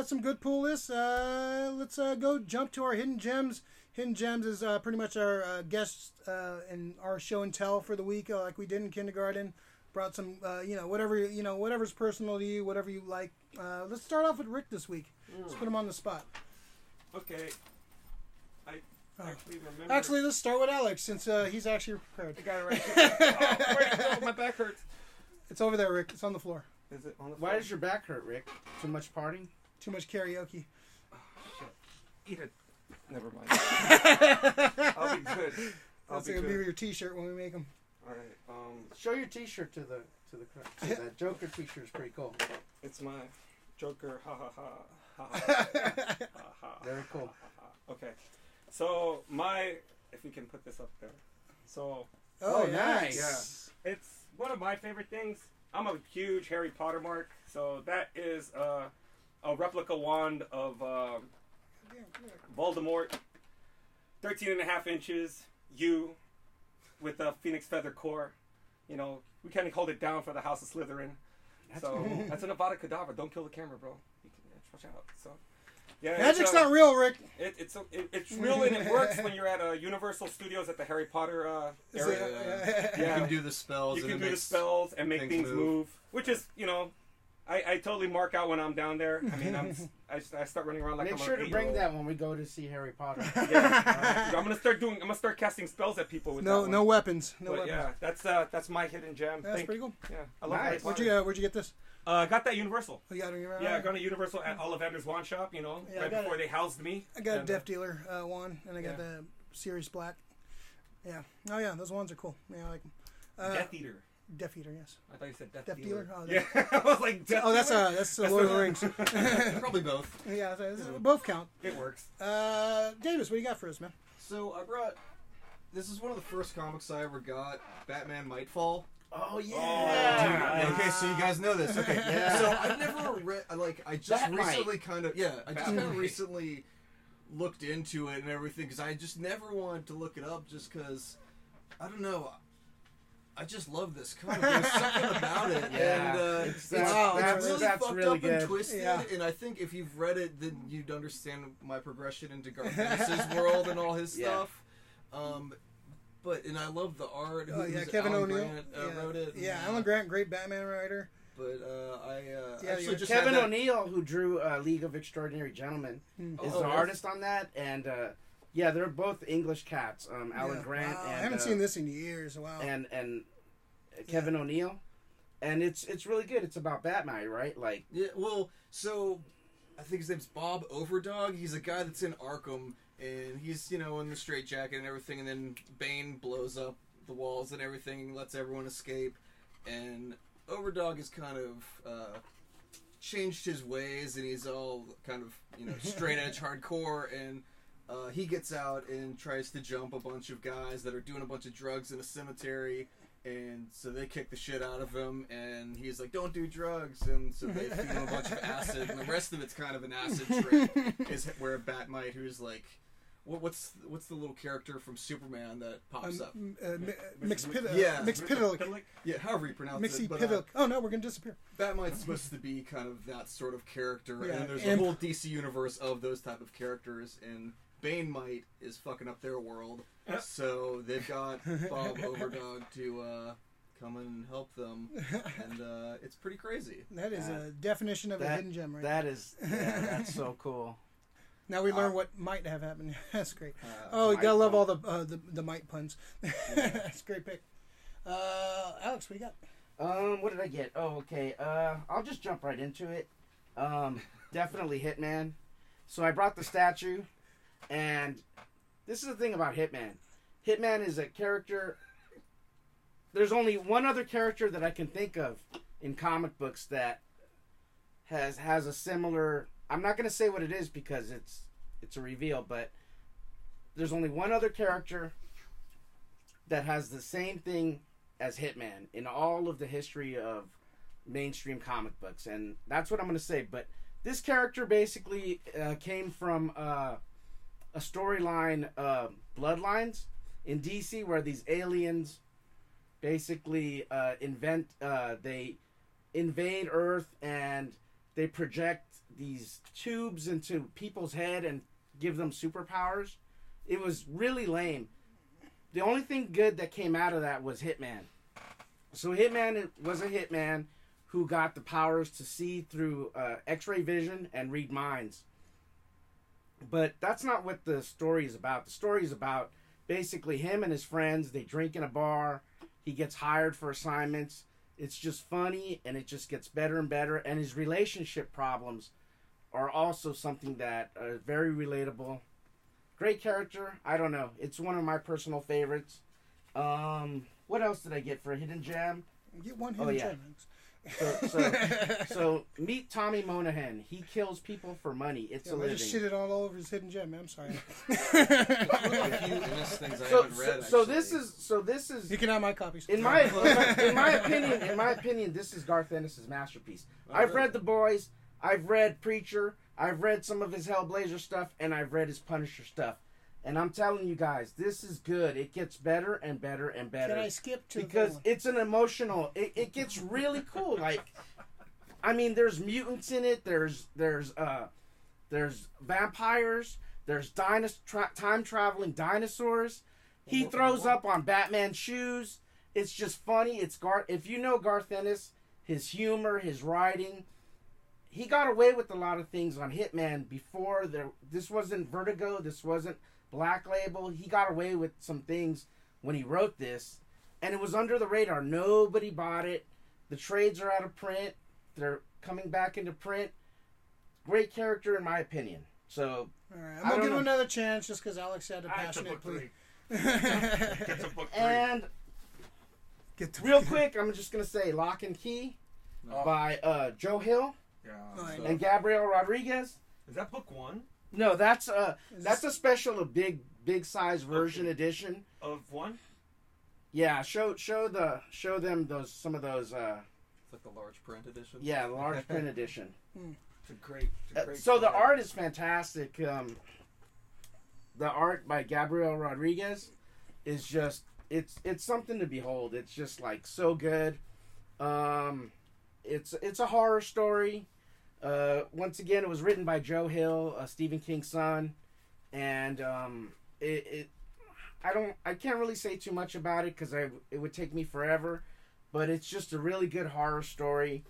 some good pool lists. Let's go jump to our hidden gems. Hidden Gems is pretty much our guest in our show and tell for the week, like we did in kindergarten. Brought some, whatever's personal to you, whatever you like. Let's start off with Rick this week. Let's put him on the spot. Okay. I actually remember. Actually, let's start with Alex since he's actually prepared. I got it right here. My back hurts. It's over there, Rick. It's on the floor. Is it on the floor? Why does your back hurt, Rick? Too much partying? Too much karaoke. Oh, shit. Eat it. Never mind. I'll be good. That's gonna be your T-shirt when we make them. All right. Show your T-shirt to that Joker T-shirt is pretty cool. It's my Joker. Ha ha ha. Ha ha ha ha. Very cool. Okay. So if we can put this up there. So. Oh, nice. Yeah. It's one of my favorite things. I'm a huge Harry Potter mark. So that is a replica wand of Voldemort, 13.5 inches, with a phoenix feather core. You know, we kind of hold it down for the House of Slytherin. That's an Avada Kedavra. Don't kill the camera, bro. Watch out. So, yeah, magic's not real, Rick. It's real and it works when you're at Universal Studios at the Harry Potter area. You can do the spells. You can do the spells and make things move, which is, I totally mark out when I'm down there. I mean, I start running around like I'm Make sure to bring that when we go to see Harry Potter. Yeah, I'm gonna start casting spells at people with no weapons. No weapons. Yeah, that's my hidden gem. That's pretty cool. Yeah, I love Harry Where'd Potter. you get this? I got that at Universal. Oh, you got it. Yeah, I got a Universal at Ollivander's Wand Shop. Right before they housed me. I got a Death Dealer wand, and I got the Sirius Black. Yeah. Oh yeah, those wands are cool. Yeah, I like them. Death Eater. Death Eater, yes. I thought you said Death Dealer. Oh, yeah, I was like Death that's Dealer? Lord of the Rings. Probably both. Yeah, both count. It works. Davis, what do you got for us, man? So I brought. This is one of the first comics I ever got. Batman Might Fall. Oh yeah. Dude, okay, so you guys know this. Okay. Yeah. So I never read. I just recently kind of recently looked into it and everything because I just never wanted to look it up just because I don't know. I just love this comic. There's something about it, and it's really fucked up and twisted. Yeah. And I think if you've read it, then you'd understand my progression into Garth Ennis's world and all his stuff. And I love the art. Kevin Alan O'Neill Grant, wrote it. Yeah, Alan Grant, great Batman writer. But actually just Kevin O'Neill, who drew League of Extraordinary Gentlemen, is the artist on that, and they're both English cats. Alan Grant. Wow, and I haven't seen this in years. Wow. And Kevin O'Neill, and it's really good. It's about Batman, right? Like so I think his name's Bob Overdog. He's a guy that's in Arkham, and he's in the straitjacket and everything. And then Bane blows up the walls and everything, lets everyone escape, and Overdog is kind of changed his ways, and he's all kind of, you know, straight edge hardcore, and he gets out and tries to jump a bunch of guys that are doing a bunch of drugs in a cemetery, and so they kick the shit out of him, and he's like, don't do drugs, and so they feed him a bunch of acid, and the rest of it's kind of an acid trip, is where Batmite, who's like, what's the little character from Superman that pops up? Mixpidlick. Yeah, however you pronounce Mixie it. But, Pidlick. Oh no, we're gonna disappear. Batmite's supposed to be kind of that sort of character, and there's a whole DC universe of those type of characters, and Banemite is fucking up their world, so they've got Bob Overdog to come and help them, and it's pretty crazy. That is a definition of a hidden gem, right? That's so cool. Now we learn what might have happened. That's great. You gotta love all the might puns. That's a great pick. Alex, what do you got? What did I get? Oh, okay. I'll just jump right into it. Definitely Hitman. So I brought the statue, and this is the thing about Hitman. Hitman is a character. There's only one other character that I can think of in comic books that has a similar. I'm not going to say what it is because it's a reveal, but there's only one other character that has the same thing as Hitman in all of the history of mainstream comic books, and that's what I'm going to say. But this character basically came from a storyline, Bloodlines, in DC, where these aliens basically they invade Earth, and they project these tubes into people's head and give them superpowers. It was really lame. The only thing good that came out of that was Hitman. So Hitman was a hitman who got the powers to see through X-ray vision and read minds. But that's not what the story is about. The story is about basically him and his friends. They drink in a bar. He gets hired for assignments. It's just funny, and it just gets better and better. And his relationship problems are also something that are very relatable. Great character. I don't know. It's one of my personal favorites. What else did I get for a hidden gem? Get one hidden gem. So meet Tommy Monahan. He kills people for money. It's a living. I just shitted all over his hidden gem. I'm sorry. So this is. You can have my copies. In my opinion, this is Garth Ennis' masterpiece. I've read The Boys. I've read Preacher. I've read some of his Hellblazer stuff, and I've read his Punisher stuff. And I'm telling you guys, this is good. It gets better and better and better. Can I skip to because it's an emotional. It gets really cool. Like, I mean, there's mutants in it. There's vampires. There's time traveling dinosaurs. He throws up on Batman's shoes. It's just funny. It's Garth. If you know Garth Ennis, his humor, his writing. He got away with a lot of things on Hitman before. This wasn't Vertigo. This wasn't Black Label. He got away with some things when he wrote this, and it was under the radar. Nobody bought it. The trades are out of print. They're coming back into print. Great character, in my opinion. So, all right, I'm gonna give him another chance just because Alex had a passionate plea. Get to book 3. And real quick, I'm just gonna say Lock and Key by Joe Hill. Yeah. And Gabriel Rodriguez. Is that book 1? No, that's a special, a big size version edition of 1. Yeah, show them some of those. It's like the large print edition. Yeah, the large print edition. It's a great so the art is fantastic. The art by Gabriel Rodriguez is just it's something to behold. It's just like so good. It's a horror story. Once again, it was written by Joe Hill, Stephen King's son, and I can't really say too much about it because it would take me forever, but it's just a really good horror story.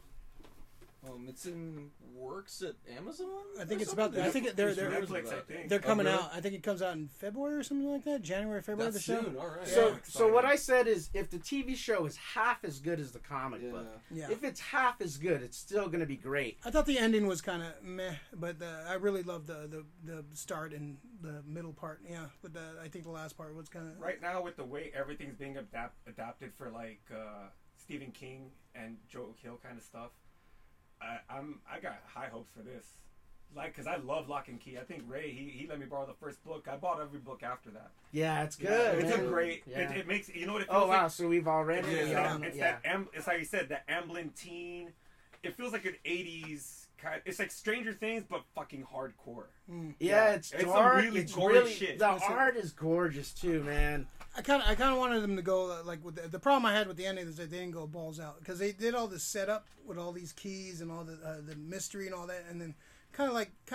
It's in works at Amazon. I think it's about. I think they're Netflix, I think. they're coming really? out. I think it comes out in February or something like that. January, February. That's the show. soon. All right. So what I said is, if the TV show is half as good as the comic Yeah. book, Yeah. if it's half as good, it's still going to be great. I thought the ending was kind of meh, but I really loved the start and the middle part. Yeah, but I think the last part was kind of Right now, with the way everything's being adapted for like Stephen King and Joe Hill kind of stuff, I got high hopes for this. Like, because I love Lock and Key. I think Ray, he let me borrow the first book. I bought every book after that. Yeah, it's good. It's a man. great. Yeah. It makes, you know what it feels Oh wow! like? So we've already. It's it's like you said, the Amblin teen. It feels like an '80s kind. It's like Stranger Things, but fucking hardcore. Yeah, it's It's some dark. really It's gory really shit. the art is gorgeous too, man. I kind of wanted them to go like with the problem I had with the ending is that they didn't go balls out because they did all this setup with all these keys and all the mystery and all that, and then kind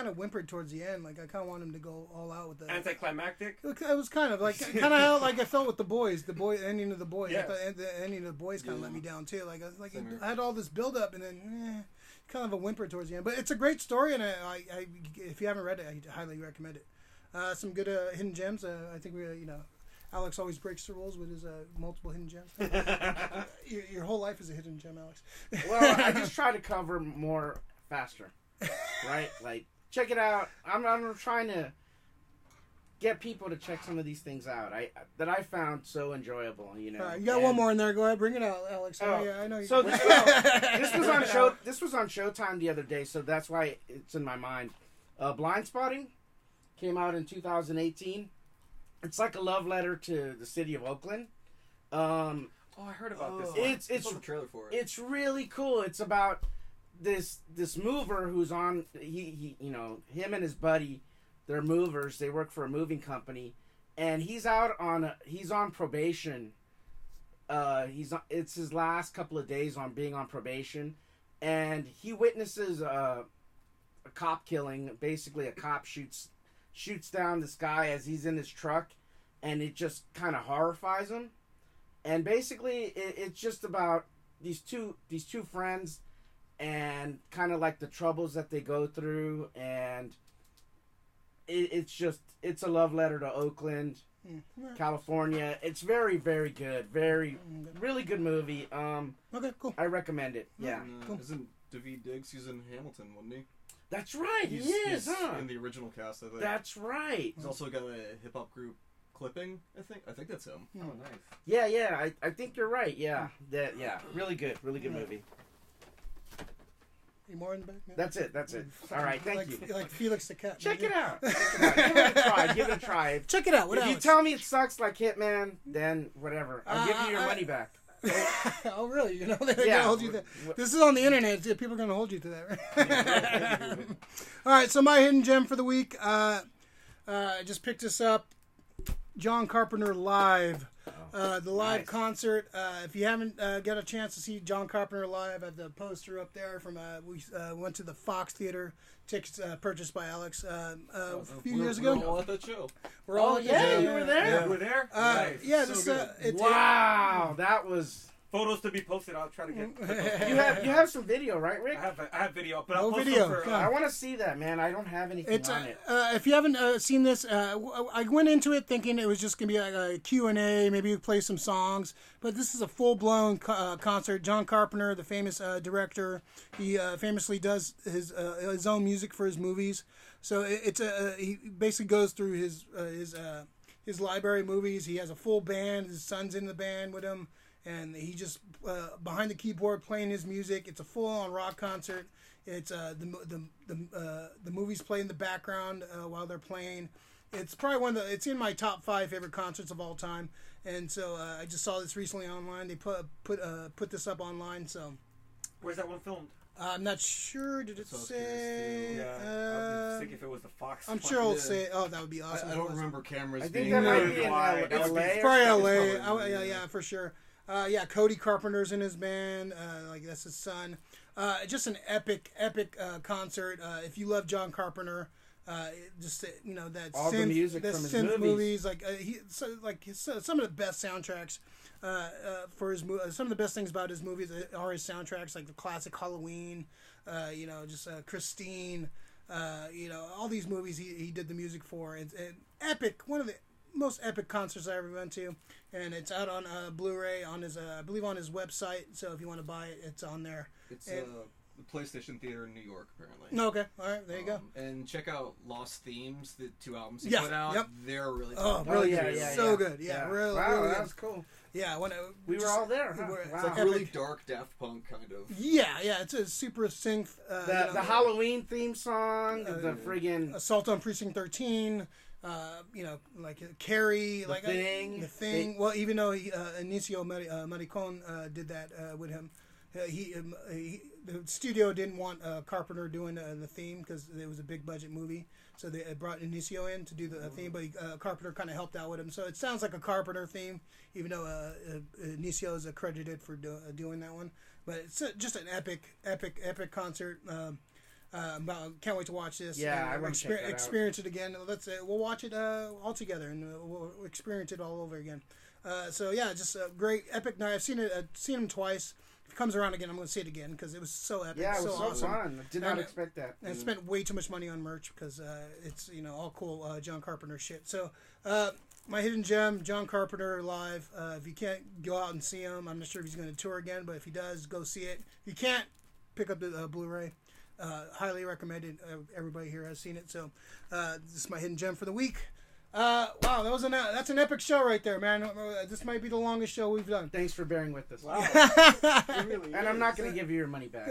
of whimpered towards the end. Like I kind of wanted them to go all out with the Anticlimactic. It was kind of like how like I felt with the ending of the boys. Yeah. I thought the ending of the boys kind of let me down too. Like I was like I had all this build up and then kind of a whimper towards the end. But it's a great story, and I if you haven't read it, I highly recommend it. Some good hidden gems. I think we Alex always breaks the rules with his multiple hidden gems. Your whole life is a hidden gem, Alex. Well, I just try to cover more faster, right? Like check it out. I'm trying to get people to check some of these things out. That I found so enjoyable. You know, You got one more in there. Go ahead, bring it out, Alex. Oh, Yeah, I know. So this was on show. This was on Showtime the other day, so that's why it's in my mind. Blind Spotting came out in 2018. It's like a love letter to the city of Oakland. Oh, I heard about this. It's I saw the trailer for it. It's really cool. It's about this mover who's on he him and his buddy, they're movers. They work for a moving company, and he's on probation. It's his last couple of days on being on probation, and he witnesses a cop killing. Basically, a cop shoots down this guy as he's in his truck, and it just kind of horrifies him. And basically, it's just about these two friends, and kind of like the troubles that they go through, and it's a love letter to Oakland, California. It's very, very good, really good movie. Okay, cool. I recommend it. Yeah, Cool. Isn't Daveed Diggs? He's in Hamilton, wasn't he? that's right. He's He is, huh? in the original cast, I think. That's right. He's also got a hip hop group, Clipping. I think that's him. Oh, nice. Yeah. I think you're right. Yeah, really good movie. Any more in the back? No? That's it. All right, thank you. Like Felix the Cat. Check it out. Give it a try. Check it out. What If you else? tell me it sucks like Hitman, then whatever. I'll give you your money back. Oh, really? You know, they're Yeah. gonna hold you to this is on the internet. So people are gonna hold you to that, right? All right. So my hidden gem for the week. I just picked this up. John Carpenter live. The live Nice. concert. If you haven't got a chance to see John Carpenter live, I have the poster up there from. We went to the Fox Theater. Tickets purchased by Alex a few years ago. We're all at that show. We're all at the yeah, show. you were there? Yeah, we're there. Nice. Yeah, So this good. Wow, that was. Photos to be posted. I'll try to get. You have some video, right, Rick? I have video, but I'll No post video. them for. Yeah. I want to see that, man. I don't have anything It's on it. if you haven't seen this, I went into it thinking it was just gonna be like a Q&A, maybe play some songs, but this is a full-blown concert. John Carpenter, the famous director, he famously does his own music for his movies. So he basically goes through his library of movies. He has a full band. His son's in the band with him, and he just behind the keyboard playing his music. It's a full-on rock concert. It's the movies play in the background while they're playing. It's probably it's in my top 5 favorite concerts of all time. And so I just saw this recently online. They put this up online. So Where's that one filmed? I'm not sure. Did it So I was say? Yeah, I was thinking if it was the Fox. I'm one. sure it'll Yeah. say. Oh, that would be awesome. I don't remember cameras I think being that might there. be in Why? That would be- LA. It's or probably something. LA. probably- Yeah, for sure. Yeah, Cody Carpenter's in his band. Like that's his son. Just an epic concert. If you love John Carpenter, just that All the music that from his synth movies. like some of the best soundtracks for his some of the best things about his movies are his soundtracks, like the classic Halloween, just Christine, all these movies he did the music for. And epic, one of the most epic concerts I ever went to, and it's out on Blu-ray on his I believe on his website. So if you want to buy it, it's on there. It's the PlayStation Theater in New York, apparently. Okay, all right, there you go. And check out Lost Themes, the 2 albums he Yeah, put out. yep. They're really good. Oh, really yeah, good. yeah, So yeah. good. Yeah, really, Wow, really that good. was cool. Yeah, We were all there. Huh? It's Wow. It's like really dark Daft Punk kind of. Yeah, it's a super synth. The Halloween theme song, the friggin' Assault on Precinct 13. Like Carrie, The Thing. The Thing. Well, even though Inicio Maricon did that with him, the studio didn't want Carpenter doing the theme because it was a big budget movie, so they brought Inicio in to do the theme. But Carpenter kind of helped out with him, so it sounds like a Carpenter theme, even though Inicio is accredited for doing that one. But it's just an epic concert. Can't wait to watch this. Yeah, I want to check that out. Experience it again. We'll watch it all together and we'll experience it all over again. Just a great epic night. I've seen him twice. If it comes around again, I'm going to see it again because it was so epic. Yeah, it was so awesome. fun. I did not expect that. And I spent way too much money on merch because it's all cool John Carpenter shit. So my hidden gem, John Carpenter live. If you can't go out and see him, I'm not sure if he's going to tour again, but if he does, go see it. If you can't, pick up the Blu-ray. Highly recommended. Everybody here has seen it. So this is my hidden gem for the week. Wow, that's an epic show right there, man. This might be the longest show we've done. Thanks for bearing with us. Wow. And I'm not going to give you your money back.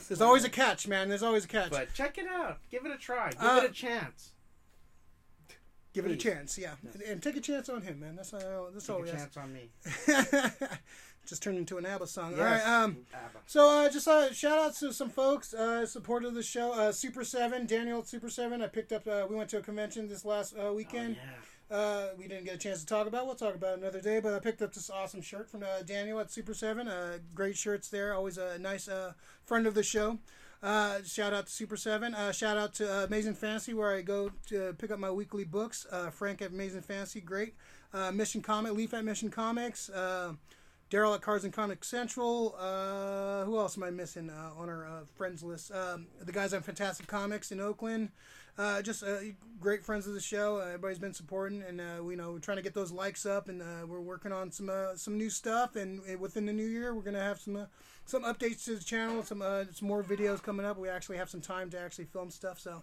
There's always a catch, man. There's always a catch. But check it out. Give it a try. Give it a chance. Give it a chance, yeah. And take a chance on him, man. That's all we Take a ask. chance on me. Just turned into an ABBA song. Yes. All right. ABBA. So just shout out to some folks supported the show. Super 7, Daniel at Super 7. I picked up. We went to a convention this last weekend. Oh, We didn't get a chance to talk about. We'll talk about it another day. But I picked up this awesome shirt from Daniel at Super 7. Great shirts there. Always a nice friend of the show. Shout out to Super 7. Shout out to Amazing Fantasy, where I go to pick up my weekly books. Frank at Amazing Fantasy, great. Mission Comic, Leaf at Mission Comics. Daryl at Cards and Comic Central. Who else am I missing on our friends list? The guys on Fantastic Comics in Oakland. Just great friends of the show. Everybody's been supporting, and we're trying to get those likes up, and we're working on some new stuff. And within the new year, we're gonna have some updates to the channel, some more videos coming up. We actually have some time to actually film stuff, so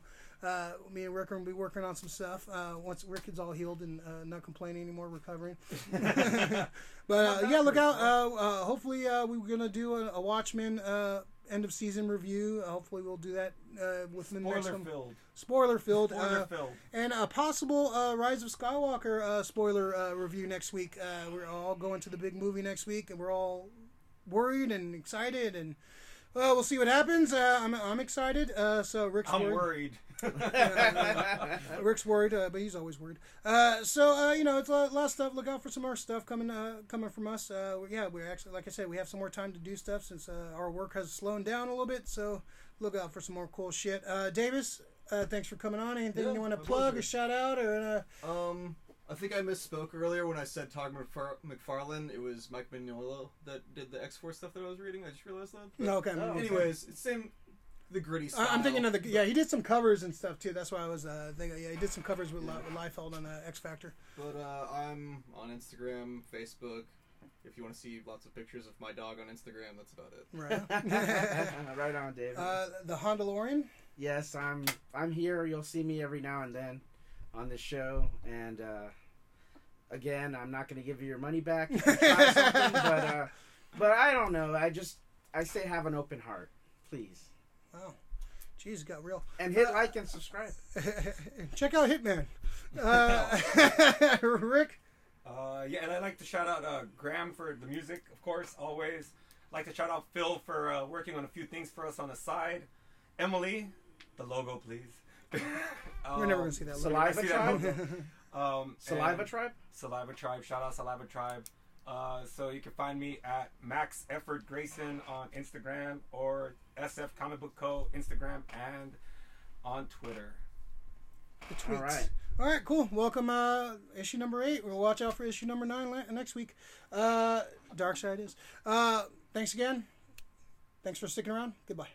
me and Rick are gonna be working on some stuff once Rick is all healed and not complaining anymore, recovering. But look out. Hopefully, we're gonna do a Watchmen end of season review. Hopefully, we'll do that within the next one. Spoiler filled. And a possible Rise of Skywalker spoiler review next week. We're all going to the big movie next week, and we're all worried and excited, and we'll see what happens. I'm excited. So Rick's worried. Rick's worried, but he's always worried. It's a lot of stuff. Look out for some more stuff coming from us. We're actually, like I said, we have some more time to do stuff since our work has slowed down a little bit. So look out for some more cool shit. Davis, thanks for coming on. Anything you want to plug or shout out or? I think I misspoke earlier when I said Todd McFarlane. It was Mike Mignola that did the X-Force stuff that I was reading. I just realized that. But Okay. Anyways, it's the gritty style. I'm thinking of he did some covers and stuff too. That's why I was thinking. Yeah, he did some covers with Liefeld on X Factor. But I'm on Instagram, Facebook. If you want to see lots of pictures of my dog on Instagram, that's about it. Right. Right on, David. The Hondalorian. Yes, I'm here. You'll see me every now and then on this show, and again, I'm not going to give you your money back if you try something, but I don't know. I say have an open heart, please. Wow, jeez, it got real. And hit like and subscribe. Check out Hitman. Rick. And I'd like to shout out Graham for the music, of course, always. I'd like to shout out Phil for working on a few things for us on the side. Emily, the logo, please. We're never gonna see that. Saliva Tribe. Saliva Tribe. Saliva Tribe. Shout out Saliva Tribe. So you can find me at Max Effort Grayson on Instagram or SF Comic Book Co. Instagram and on Twitter. the tweets. All right. All right, cool. Welcome, issue number 8. We'll watch out for issue number 9 next week. Dark Side is. Thanks again. Thanks for sticking around. Goodbye.